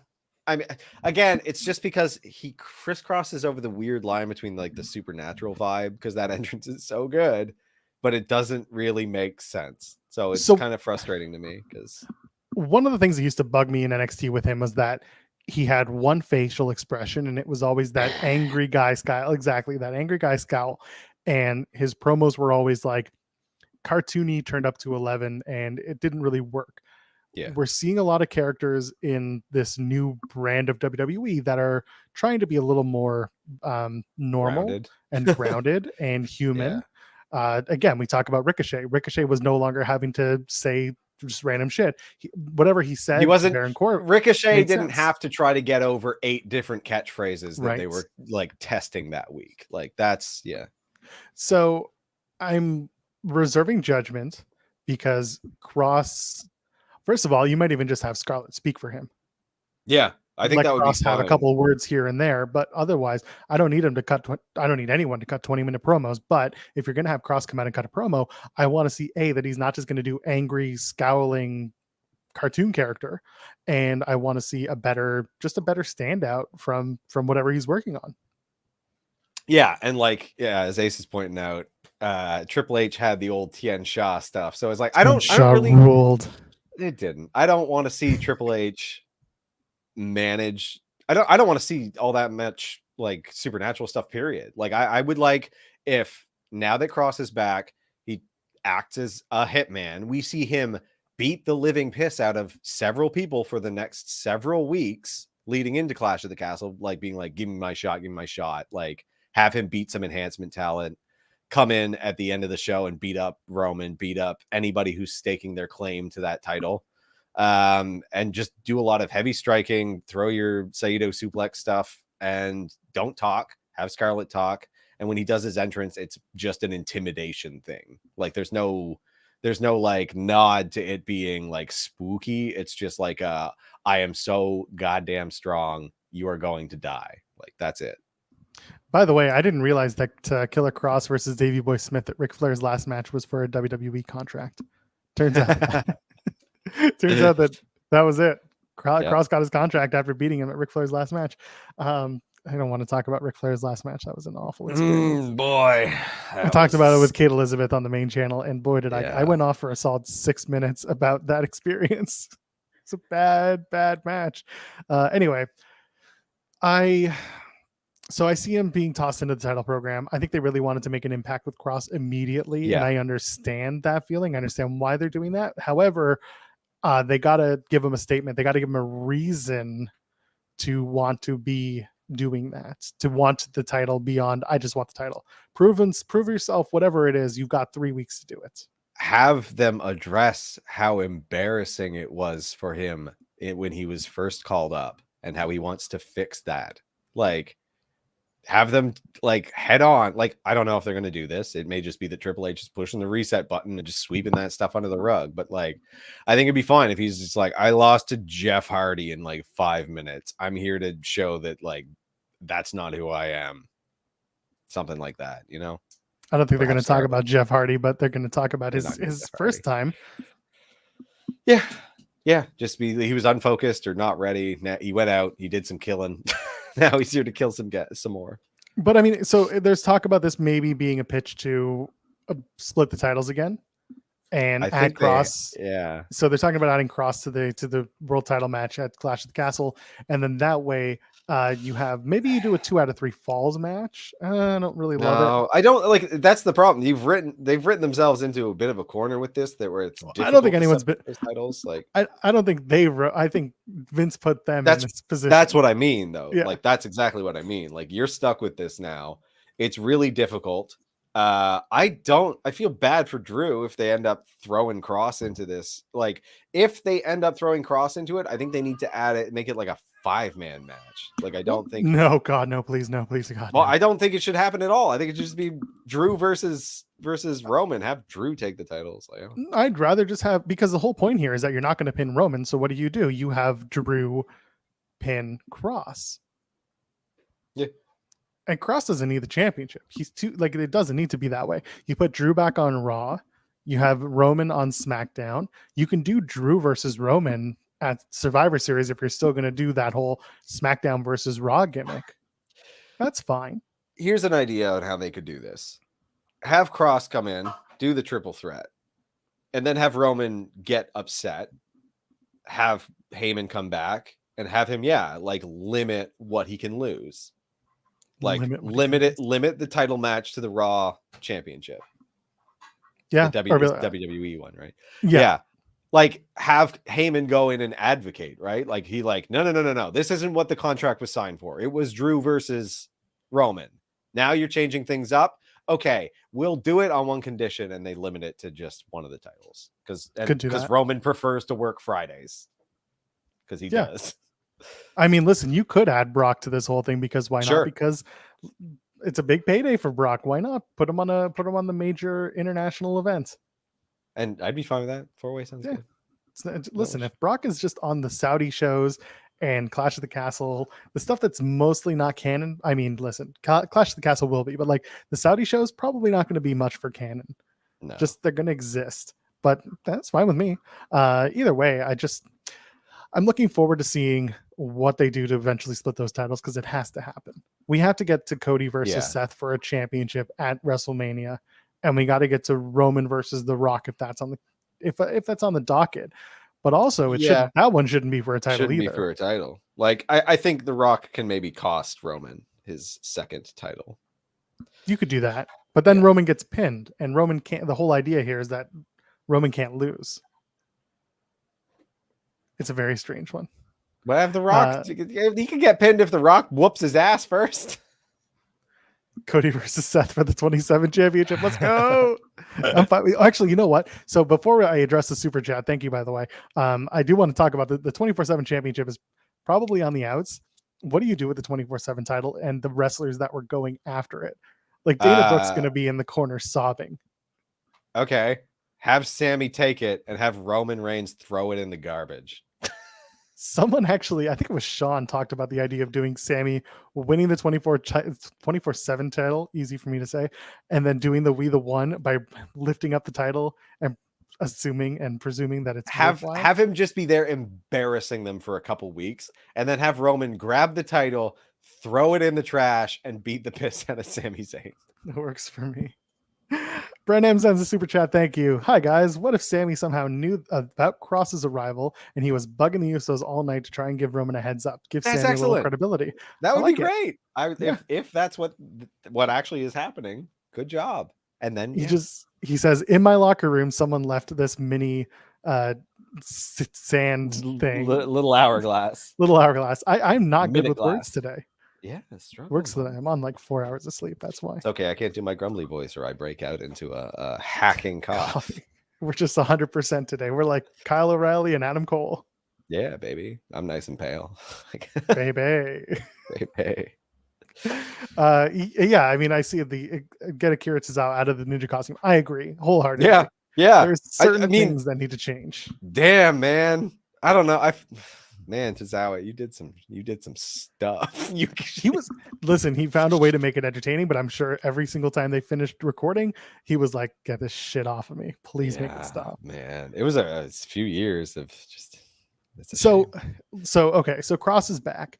A: I mean, again, it's just because he crisscrosses over the weird line between like the supernatural vibe, because that entrance is so good, but it doesn't really make sense. So it's kind of frustrating to me, because
B: one of the things that used to bug me in NXT with him was that he had one facial expression, and it was always that angry guy scowl. Exactly, that angry guy scowl. And his promos were always like cartoony, turned up to 11, and it didn't really work.
A: Yeah.
B: We're seeing a lot of characters in this new brand of WWE that are trying to be a little more normal and grounded and human. Yeah. Again, we talk about Ricochet. Ricochet was no longer having to say just random shit. Whatever he said,
A: he wasn't. Ricochet didn't have to try to get over 8 different catchphrases that they were like testing that week. Like that's
B: So I'm reserving judgment because Kross. First of all, you might even just have Scarlett speak for him.
A: Yeah, I think that would
B: Kross
A: be fine.
B: Have a couple of words here and there, but otherwise, I don't need him to cut. I don't need anyone to cut 20-minute promos. But if you're going to have Kross come out and cut a promo, I want to see that he's not just going to do angry, scowling cartoon character, and I want to see a better standout from whatever he's working on.
A: Yeah, and as Ace is pointing out, Triple H had the old Tien Sha stuff, so it's like I don't really
B: ruled.
A: It didn't. I don't want to see Triple H manage. I don't want to see all that much like supernatural stuff, period. Like I would like if now that Kross is back, he acts as a hitman. We see him beat the living piss out of several people for the next several weeks leading into Clash of the Castle, like being like, give me my shot. Like have him beat some enhancement talent, come in at the end of the show and beat up Roman, beat up anybody who's staking their claim to that title, and just do a lot of heavy striking, throw your Saito suplex stuff, and don't talk, have Scarlett talk. And when he does his entrance, it's just an intimidation thing. Like there's no like nod to it being like spooky. It's just like I am so goddamn strong, you are going to die. Like that's it.
B: By the way, I didn't realize that Killer Kross versus Davey Boy Smith at Ric Flair's last match was for a WWE contract. Turns out that was it. Kross got his contract after beating him at Ric Flair's last match. I don't want to talk about Ric Flair's last match. That was an awful experience.
A: Boy.
B: I talked about it with Kate Elizabeth on the main channel, and boy, did I went off for a solid 6 minutes about that experience. It's a bad match. Anyway, So I see him being tossed into the title program. I think they really wanted to make an impact with Kross immediately. Yeah. And I understand that feeling. I understand why they're doing that. However, they got to give him a statement. They got to give him a reason to want to be doing that, to want the title beyond, I just want the title. Prove yourself, whatever it is. You've got 3 weeks to do it.
A: Have them address how embarrassing it was for him when he was first called up and how he wants to fix that. Like, have them like head on. Like, I don't know if they're going to do this. It may just be that Triple H is pushing the reset button and just sweeping that stuff under the rug. But like, I think it'd be fine if he's just like, I lost to Jeff Hardy in like 5 minutes. I'm here to show that like, that's not who I am. Something like that, you know?
B: I don't think they're going to talk about Jeff Hardy, but they're going to talk about his first time.
A: Yeah. Yeah. Just he was unfocused or not ready. Now he went out, he did some killing. Now he's here to kill some more.
B: But I mean, so there's talk about this maybe being a pitch to split the titles again and add Kross. So they're talking about adding Kross to the world title match at Clash of the Castle, and then that way you have maybe you do a 2 out of 3 falls match. I don't really love it.
A: I don't like. That's the problem. They've written themselves into a bit of a corner with this. Where it's.
B: I don't think anyone's been
A: titles. Like
B: I don't think I think Vince put them in this position.
A: That's what I mean, though.
B: Yeah.
A: Like that's exactly what I mean. Like you're stuck with this now. It's really difficult I feel bad for Drew if they end up throwing Kross into this. Like, if they end up throwing Kross into it, I think they need to add it, make it like a 5-man match. Like, I don't think.
B: No, God, no, please, God.
A: Well,
B: No.
A: I don't think it should happen at all. I think it should just be Drew versus Roman. Have Drew take the titles. Like,
B: I'd rather just have, because the whole point here is that you're not going to pin Roman. So what do? You have Drew pin Kross.
A: Yeah.
B: And Kross doesn't need the championship. He's too, like, it doesn't need to be that way. You put Drew back on Raw. You have Roman on SmackDown. You can do Drew versus Roman at Survivor Series if you're still going to do that whole SmackDown versus Raw gimmick. That's fine.
A: Here's an idea on how they could do this. Have Kross come in, do the triple threat, and then have Roman get upset. Have Heyman come back and have him, like, limit what he can lose. Like, limit the title match to the Raw Championship.
B: Yeah.
A: The WWE one, right?
B: Yeah.
A: Like, have Heyman go in and advocate, right? Like, he no. This isn't what the contract was signed for. It was Drew versus Roman. Now you're changing things up. Okay, we'll do it on one condition, and they limit it to just one of the titles. Because Roman prefers to work Fridays. Because he does.
B: I mean, listen, you could add Brock to this whole thing, because why not? Because it's a big payday for Brock. Why not put him on the major international events?
A: And I'd be fine with that. 4-way sounds good.
B: Listen, if Brock is just on the Saudi shows and Clash of the Castle, the stuff that's mostly not canon. I mean, listen, Clash of the Castle will be, but like the Saudi shows probably not going to be much for canon.
A: No.
B: Just they're going to exist, but that's fine with me. Either way, I'm looking forward to seeing what they do to eventually split those titles, because it has to happen. We have to get to Cody versus Seth for a championship at WrestleMania, and we got to get to Roman versus The Rock if that's on the docket. But also, that one shouldn't be for a title either.
A: Be for a title. Like, I think The Rock can maybe cost Roman his second title.
B: You could do that, but then Roman gets pinned, and Roman can't. The whole idea here is that Roman can't lose. It's a very strange one.
A: But have The Rock, he can get pinned if The Rock whoops his ass first.
B: Cody versus Seth for the 27 championship. Let's go. I'm fine. Actually, you know what? So before I address the super chat, thank you, by the way. I do want to talk about the 24/7 championship is probably on the outs. What do you do with the 24/7 title and the wrestlers that were going after it? Like, Dana Brooke's going to be in the corner sobbing.
A: Okay. Have Sammy take it and have Roman Reigns throw it in the garbage.
B: Someone actually, I think it was Sean, talked about the idea of doing Sammy winning the 24/7 title, easy for me to say, and then doing the We the One by lifting up the title and presuming that it's
A: have him just be there embarrassing them for a couple weeks, and then have Roman grab the title, throw it in the trash, and beat the piss out of Sami Zayn.
B: It works for me. Brent M sends a super chat. Thank you. Hi guys. What if Sammy somehow knew about Kross's arrival and he was bugging the Usos all night to try and give Roman a heads up? Give Sammy a little credibility.
A: That would be great. If that's what actually is happening, good job. And then
B: he says, in my locker room, someone left this mini sand thing.
A: Little hourglass.
B: I'm not good with words today.
A: Yeah, it's true.
B: Works today. I'm on like 4 hours of sleep. That's why.
A: It's okay. I can't do my grumbly voice or I break out into a hacking cough.
B: We're just 100% today. We're like Kyle O'Reilly and Adam Cole.
A: Yeah, baby. I'm nice and pale.
B: Baby.
A: Baby.
B: Yeah, I mean, I see get Akira Tozawa out of the ninja costume. I agree wholeheartedly.
A: Yeah.
B: There's certain things that need to change.
A: Damn, man. I don't know. Man, Tozawa, you did some stuff.
B: He found a way to make it entertaining, but I'm sure every single time they finished recording, he was like, get this shit off of me. Please make it stop.
A: Man, it was a few years of just
B: so Kross is back.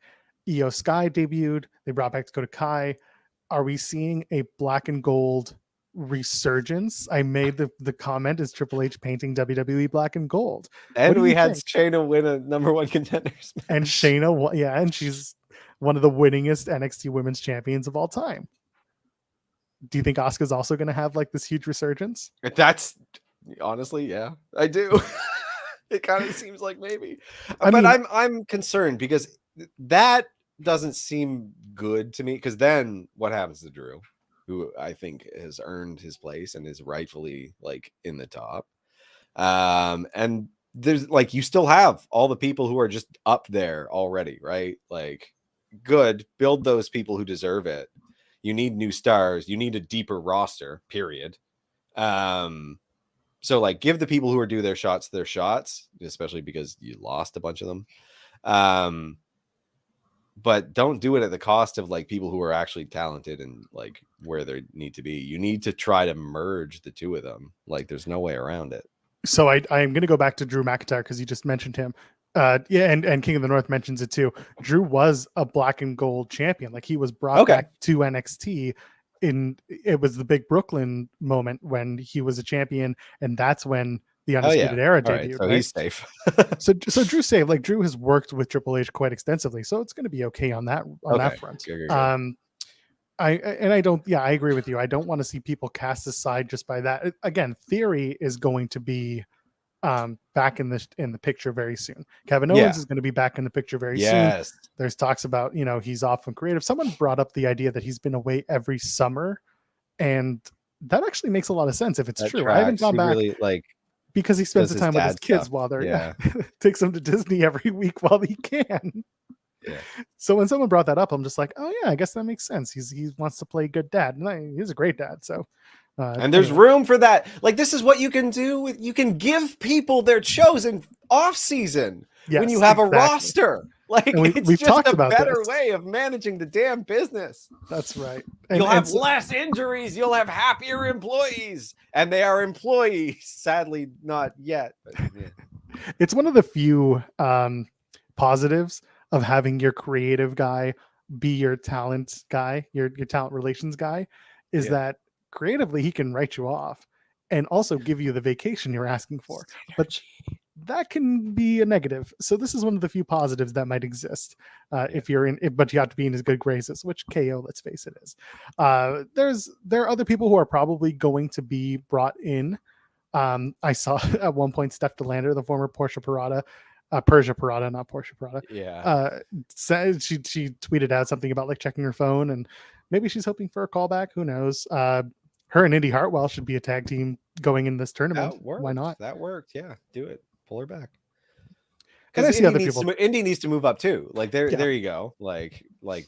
B: Io Sky debuted. They brought back Dakota Kai. Are we seeing a black and gold resurgence? I made the comment, is Triple H painting WWE black and gold?
A: And we had Shayna win a number one contenders match.
B: And Shayna, and she's one of the winningest NXT women's champions of all time. Do you think Asuka's also going to have like this huge resurgence?
A: That's honestly, yeah, I do. It kind of seems like maybe, I'm concerned because that doesn't seem good to me. Because then what happens to Drew? who I think has earned his place and is rightfully like in the top. And there's like, you still have all the people who are just up there already, right? Like, good, build those people who deserve it. You need new stars. You need a deeper roster, period. So like, give the people who are due their shots, especially because you lost a bunch of them. But don't do it at the cost of like people who are actually talented and like where they need to be. You need to try to merge the two of them. Like, there's no way around it.
B: So I'm going to go back to Drew McIntyre because you just mentioned him. Yeah, and King of the North mentions it too. Drew was a black and gold champion. Like, he was brought back to NXT. It was the big Brooklyn moment when he was a champion, and that's when the Undisputed Era debuted.
A: So he's safe.
B: so Drew's safe. Like, Drew has worked with Triple H quite extensively, so it's going to be okay on that front.
A: Good.
B: I agree with you. I don't want to see people cast aside just by that. Again, Theory is going to be back in the picture very soon. Kevin Owens is going to be back in the picture very soon. There's talks about, he's off from creative. Someone brought up the idea that he's been away every summer, and that actually makes a lot of sense if it's true. I haven't gone back because he spends the time with his kids while they're takes them to Disney every week while he can.
A: Yeah.
B: So when someone brought that up, I'm just like, oh yeah, I guess that makes sense. He wants to play good dad, and he's a great dad. So,
A: and there's room for that. Like, this is what you can do. You can give people their chosen off season when you have a roster. Like, it's
B: we've
A: just
B: talked
A: a
B: about
A: better
B: this.
A: way of managing the damn business.
B: That's right.
A: You'll have less injuries. You'll have happier employees, and they are employees. Sadly, not yet. But, yeah.
B: It's one of the few positives of having your creative guy be your talent guy, your talent relations guy, is that creatively he can write you off and also give you the vacation you're asking for. But that can be a negative. So this is one of the few positives that might exist if you're in, but you have to be in his good graces, which KO, let's face it, is. There are other people who are probably going to be brought in. I saw at one point Steph DeLander, the former Persia Pirotta, not Portia Pirotta.
A: Yeah.
B: Said she tweeted out something about like checking her phone, and maybe she's hoping for a callback. Who knows? Her and Indy Hartwell should be a tag team going in this tournament. Why not?
A: That worked. Yeah, do it. Pull her back.
B: And I see other people.
A: Indy needs to move up too. Like there you go. Like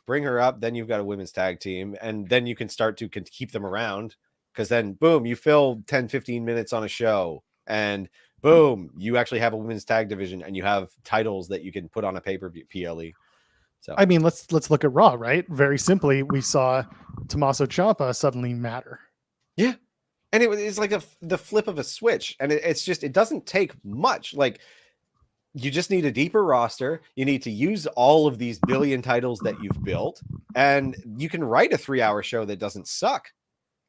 A: bring her up. Then you've got a women's tag team, and then you can start to keep them around. Because then, boom, you fill 10, 15 minutes on a show, and boom, you actually have a women's tag division, and you have titles that you can put on a pay-per-view PLE. So
B: I mean, let's look at Raw, right? Very simply, we saw Tommaso Ciampa suddenly matter.
A: Yeah. And it's like the flip of a switch. And it doesn't take much. Like, you just need a deeper roster. You need to use all of these billion titles that you've built, and you can write a 3-hour show that doesn't suck.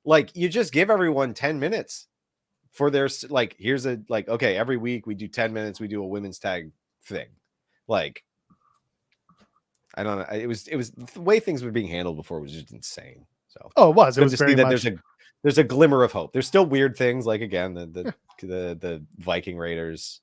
A: Like, you just give everyone 10 minutes for their, like, here's a, like, okay, every week we do 10 minutes. We do a women's tag thing. Like, I don't know. It was the way things were being handled before was just insane. So,
B: it was very much.
A: There's a glimmer of hope. There's still weird things, like, again, the Viking Raiders,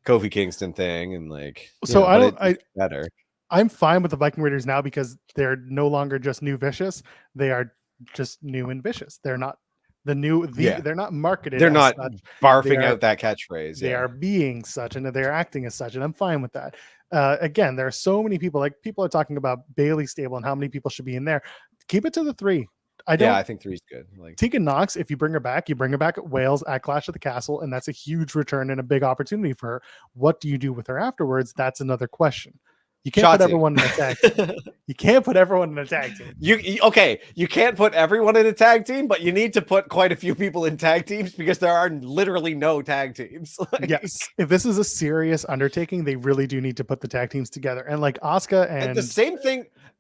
A: Kofi Kingston thing, and like,
B: so
A: better.
B: I'm fine with the Viking Raiders now because they're no longer just new vicious. They are just new and vicious. They're not they're not marketed.
A: They're not
B: such.
A: Barfing out that catchphrase.
B: They are being such, and they're acting as such, and I'm fine with that. Again, there are so many people. Like, people are talking about Bailey stable and how many people should be in there. Keep it to the 3.
A: I think 3 is good. Like,
B: Tegan Knox, if you bring her back at Wales at Clash of the Castle, and that's a huge return and a big opportunity for her. What do you do with her afterwards? That's another question. You can't put everyone in a tag team. You can't put everyone in a tag team.
A: You can't put everyone in a tag team, but you need to put quite a few people in tag teams because there are literally no tag teams. Like,
B: yes, if this is a serious undertaking, they really do need to put the tag teams together. And like Asuka and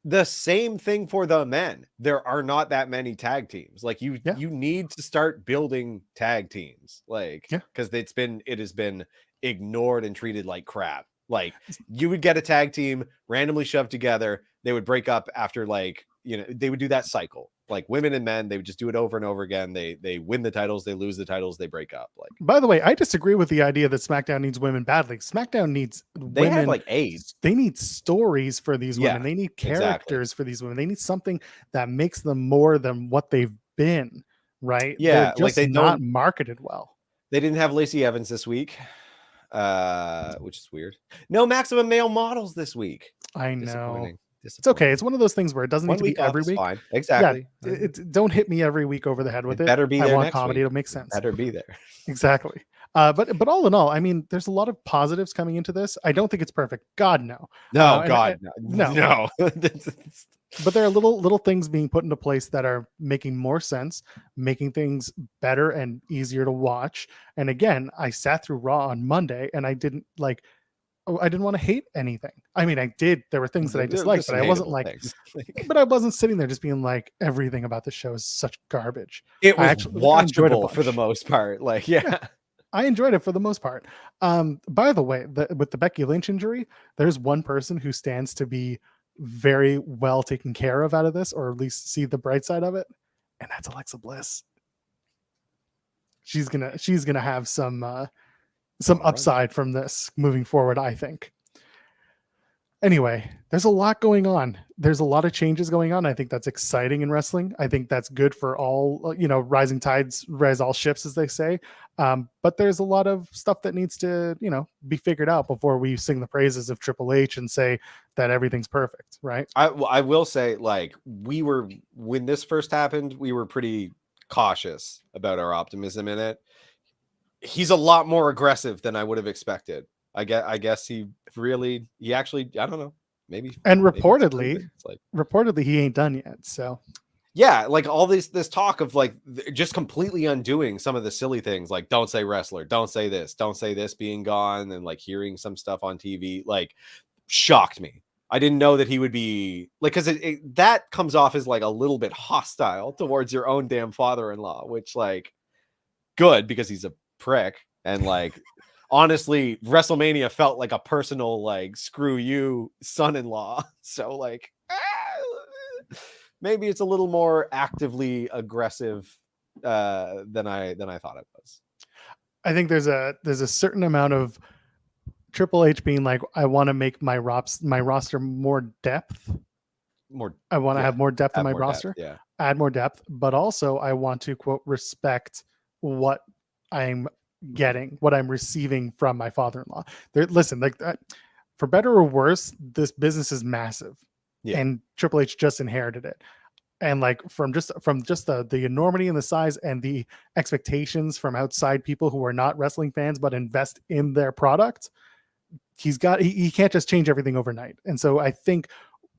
A: the same thing for the men. There are not that many tag teams. Like, you need to start building tag teams. Like, because it has been ignored and treated like crap. Like, you would get a tag team randomly shoved together. They would break up after like they would do that cycle, like women and men. They would just do it over and over again. They win the titles, they lose the titles, they break up. Like,
B: by the way, I disagree with the idea that SmackDown needs women badly. SmackDown needs
A: they
B: women.
A: have like AIDS.
B: They need stories for these women.
A: Yeah,
B: They need characters for these women. They need something that makes them more than what they've been, right?
A: Yeah,
B: they're just
A: like they
B: not
A: don't
B: marketed well.
A: They didn't have Lacey Evans this week, which is weird. No maximum male models this week.
B: I know.
A: It's
B: okay. It's one of those things where it doesn't need to be every week.
A: Fine. Exactly.
B: Yeah, don't hit me every week over the head with it.
A: Better be there.
B: I want
A: next
B: comedy.
A: week.
B: It'll make sense.
A: Better be there.
B: Exactly. But all in all, I mean, there's a lot of positives coming into this. I don't think it's perfect. God, no.
A: No, no.
B: But there are little things being put into place that are making more sense, making things better and easier to watch. And again, I sat through Raw on Monday, and I didn't want to hate anything. I mean, I did. There were things that I disliked, but I wasn't like, but I wasn't sitting there just being like, everything about the show is such garbage.
A: It was watchable for the most part. Like, yeah.
B: I enjoyed it for the most part. By the way, with the Becky Lynch injury, there's one person who stands to be very well taken care of out of this, or at least see the bright side of it, and that's Alexa Bliss. She's gonna have some upside from this moving forward, I think. Anyway, there's a lot going on. There's a lot of changes going on. I think that's exciting in wrestling. I think that's good for all, rising tides rise all ships, as they say. But there's a lot of stuff that needs to, be figured out before we sing the praises of Triple H and say that everything's perfect, right?
A: I will say, like, when this first happened, we were pretty cautious about our optimism in it. He's a lot more aggressive than I would have expected. I guess he actually, I don't know, maybe.
B: And reportedly he ain't done yet. So
A: yeah, like all this talk of like just completely undoing some of the silly things, like don't say wrestler, don't say this being gone, and like hearing some stuff on TV, like shocked me. I didn't know that he would be like, because that comes off as like a little bit hostile towards your own damn father-in-law, which, like, good, because he's a prick. And like, honestly, WrestleMania felt like a personal, like, screw you son-in-law. So like, maybe it's a little more actively aggressive than I thought it was.
B: I think there's a certain amount of Triple H being like, I want to make my roster more depth. I want to have more depth in my roster. Add more depth, but also I want to, quote, respect what I'm getting, what I'm receiving from my father-in-law. Listen, like, for better or worse, this business is massive, and Triple H just inherited it. And like, from just the enormity and the size and the expectations from outside people who are not wrestling fans but invest in their product, he can't just change everything overnight. And so I think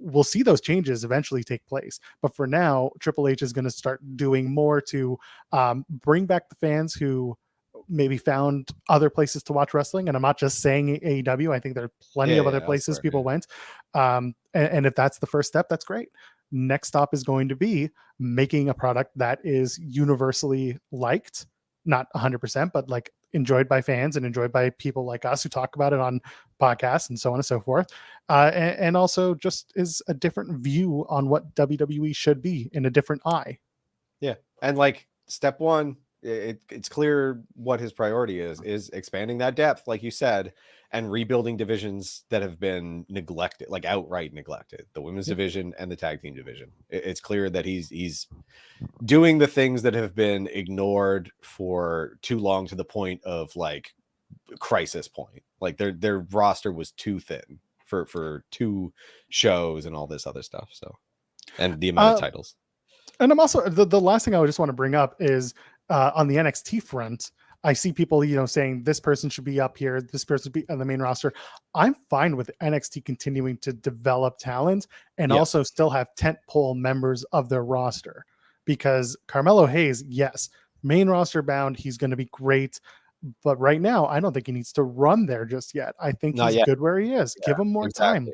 B: we'll see those changes eventually take place. But for now, Triple H is going to start doing more to bring back the fans who maybe found other places to watch wrestling. And I'm not just saying AEW. I think there are plenty of other places people went. And if that's the first step, that's great. Next stop is going to be making a product that is universally liked, not 100%, but like enjoyed by fans and enjoyed by people like us who talk about it on podcasts and so on and so forth. And also just is a different view on what WWE should be, in a different eye. Yeah.
A: And like, step one, it's clear what his priority is expanding that depth, like you said, and rebuilding divisions that have been neglected, like outright neglected, the women's division and the tag team division. It's clear that he's doing the things that have been ignored for too long, to the point of like crisis point. Like their roster was too thin for 2 shows and all this other stuff. So, and the amount of titles.
B: And I'm also, the last thing I would just want to bring up is on the NXT front, I see people, saying this person should be up here, this person should be on the main roster. I'm fine with NXT continuing to develop talent and also still have tentpole members of their roster, because Carmelo Hayes, yes, main roster bound, he's going to be great. But right now, I don't think he needs to run there just yet. I think he's good where he is. Give him more time.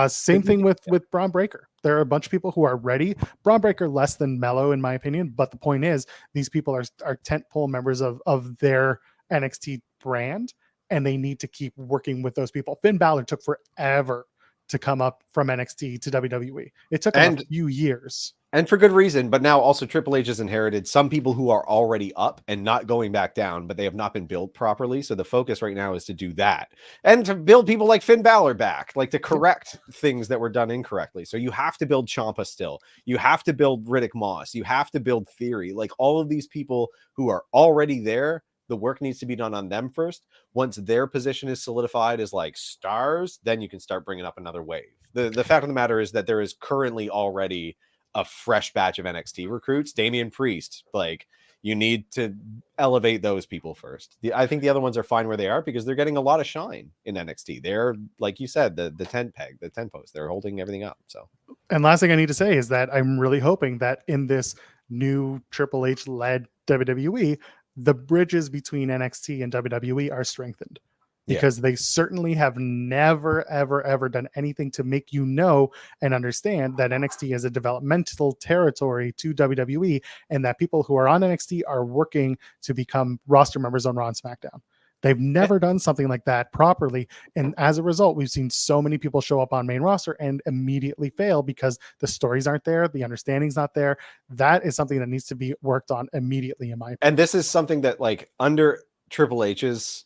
B: Same thing with Braun Breaker. There are a bunch of people who are ready. Braun Breaker less than Mello, in my opinion. But the point is, these people are tentpole members of their NXT brand, and they need to keep working with those people. Finn Balor took forever to come up from NXT to WWE. It took them a few years.
A: And for good reason, but now also Triple H has inherited some people who are already up and not going back down, but they have not been built properly. So the focus right now is to do that and to build people like Finn Balor back, like to correct things that were done incorrectly. So you have to build Ciampa still. You have to build Riddick Moss. You have to build Theory. Like all of these people who are already there, the work needs to be done on them first. Once their position is solidified as like stars, then you can start bringing up another wave. The fact of the matter is that there is currently already a fresh batch of NXT recruits. Damian Priest, like you need to elevate those people first. I think the other ones are fine where they are because they're getting a lot of shine in NXT. They're, like you said, the tent peg, the tent post. They're holding everything up. So,
B: and last thing I need to say is that I'm really hoping that in this new Triple H led WWE, the bridges between NXT and WWE are strengthened. Because they certainly have never, ever, ever done anything to make you know and understand that NXT is a developmental territory to WWE and that people who are on NXT are working to become roster members on Raw and SmackDown. They've never done something like that properly. And as a result, we've seen so many people show up on main roster and immediately fail because the stories aren't there. The understanding's not there. That is something that needs to be worked on immediately, in my opinion.
A: And this is something that like under Triple H's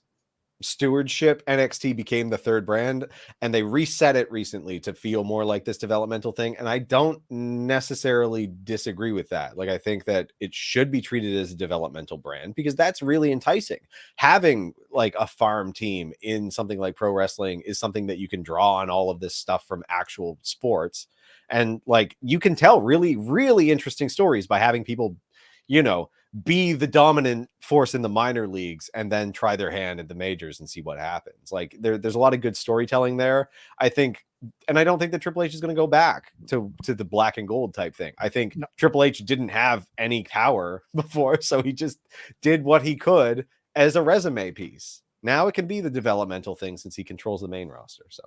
A: stewardship, NXT became the third brand and they reset it recently to feel more like this developmental thing. And I don't necessarily disagree with that. Like, I think that it should be treated as a developmental brand because that's really enticing. Having like a farm team in something like pro wrestling is something that you can draw on all of this stuff from actual sports. And like, you can tell really, really interesting stories by having people, you know, be the dominant force in the minor leagues and then try their hand at the majors and see what happens. Like there's a lot of good storytelling there, I think. And I don't think that Triple H is going to go back to the black and gold type thing. I think Triple H didn't have any power before, so he just did what he could as a resume piece. Now it can be the developmental thing since he controls the main roster. So.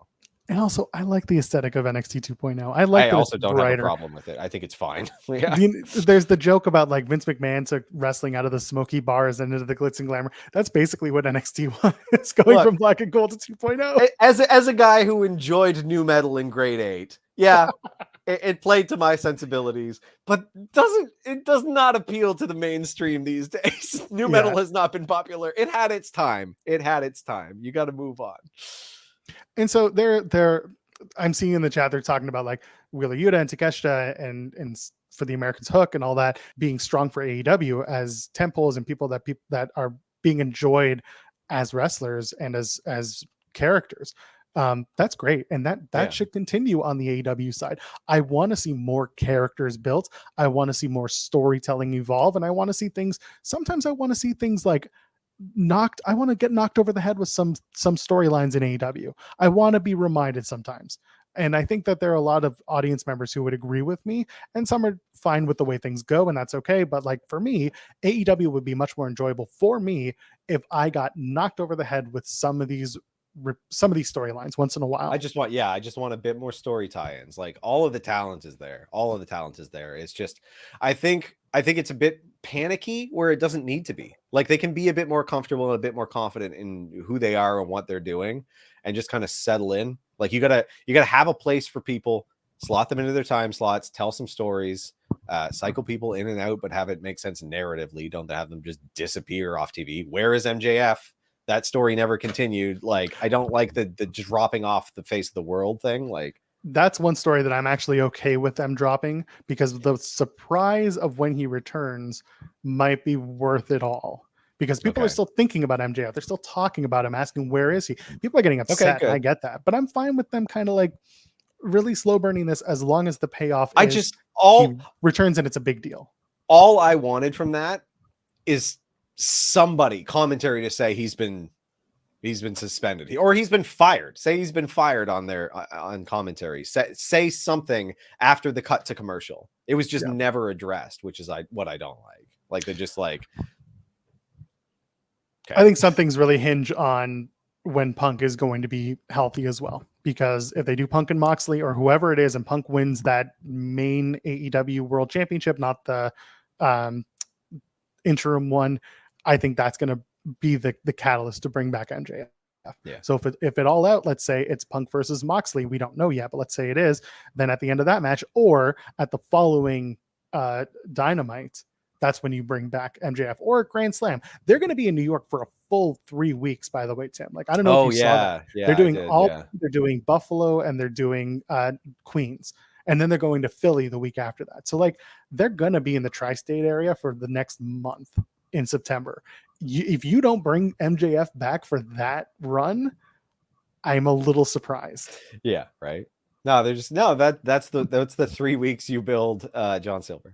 B: And also, I like the aesthetic of NXT 2.0. I
A: also don't have a problem with it. I think it's fine.
B: There's the joke about like Vince McMahon took wrestling out of the smoky bars and into the glitz and glamour. That's basically what NXT was, going from black and gold to 2.0.
A: As a guy who enjoyed new metal in grade 8, it played to my sensibilities, but it does not appeal to the mainstream these days. New metal has not been popular. It had its time. You got to move on.
B: And so I'm seeing in the chat, they're talking about like Wheeler Yuta and Takeshita and for the Americans Hook and all that being strong for AEW as temples and people that are being enjoyed as wrestlers and as characters. That's great. And that should continue on the AEW side. I want to see more characters built. I want to see more storytelling evolve. And I want to see sometimes I want to see things like I want to get knocked over the head with some storylines in AEW. I want to be reminded sometimes. And I think that there are a lot of audience members who would agree with me, and some are fine with the way things go, and that's okay. But like for me, AEW would be much more enjoyable for me if I got knocked over the head with some of these storylines once in a while.
A: I just want a bit more story tie-ins. Like all of the talent is there. It's just, I think it's a bit panicky where it doesn't need to be. Like they can be a bit more comfortable and a bit more confident in who they are and what they're doing and just kind of settle in. Like you gotta have a place for people, slot them into their time slots, tell some stories, cycle people in and out, but have it make sense narratively. Don't have them just disappear off TV. Where is MJF? That story never continued. Like, I don't like the dropping off the face of the world thing. Like,
B: that's one story that I'm actually okay with them dropping because the surprise of when he returns might be worth it all. Because people are still thinking about MJF. They're still talking about him, asking, where is he? People are getting upset. I get that. But I'm fine with them kind of like really slow burning this as long as the payoff he returns and it's a big deal.
A: All I wanted from that is somebody commentary to say he's been suspended or he's been fired. Say he's been fired on commentary. Say something after the cut to commercial. It was just never addressed, which is what I don't like. Like they're just like.
B: Okay. I think some things really hinge on when Punk is going to be healthy as well. Because if they do Punk and Moxley or whoever it is, and Punk wins that main AEW World Championship, not the interim one, I think that's going to be the catalyst to bring back MJF.
A: Yeah.
B: So if it all out, let's say it's Punk versus Moxley, we don't know yet, but let's say it is, then at the end of that match or at the following Dynamite, that's when you bring back MJF or Grand Slam. They're going to be in New York for a full 3 weeks, by the way, Tim. Like, I don't know if you saw that.
A: Yeah,
B: they're doing
A: they're
B: doing Buffalo and they're doing Queens. And then they're going to Philly the week after that. So like they're going to be in the tri-state area for the next month in September. If you don't bring MJF back for that run, I'm a little surprised.
A: Yeah, right. No, that's the 3 weeks you build John Silver.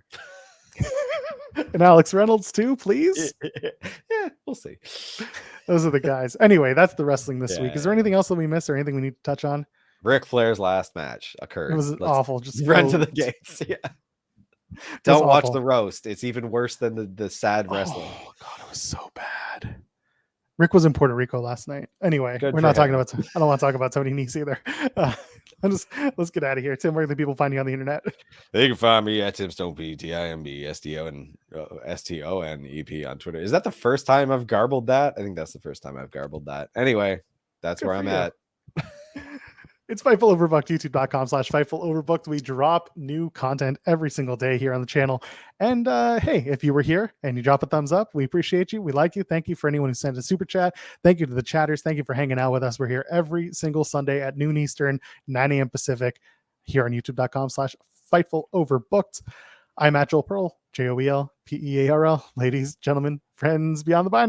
B: And Alex Reynolds too, please.
A: Yeah, we'll see.
B: Those are the guys. Anyway, that's the wrestling this week. Is there
A: Yeah.
B: anything else that we missed or anything we need to touch on?
A: Ric Flair's last match occurred.
B: It was awful. Just
A: run to the gates. Yeah. Don't watch the roast. It's even worse than the sad wrestling.
B: Oh god, it was so bad. Rick was in Puerto Rico last night. Anyway,
A: Good
B: we're
A: for
B: not talking
A: him.
B: about. I don't want to talk about Tony Nese either. Let's get out of here. Tim, where can the people find you on the internet?
A: They can find me at Tim Stone P TIMB STONEP on Twitter. Is that the first time I've garbled that? I think that's the first time I've garbled that. Anyway, that's where I'm at.
B: It's Fightful Overbooked, youtube.com/Fightful Overbooked. We drop new content every single day here on the channel. And hey, if you were here and you drop a thumbs up, we appreciate you. We like you. Thank you for anyone who sent a super chat. Thank you to the chatters. Thank you for hanging out with us. We're here every single Sunday at noon Eastern, 9 a.m. Pacific, here on youtube.com/Fightful Overbooked. I'm at Joel Pearl, JOELPEARL. Ladies, gentlemen, friends beyond the binary.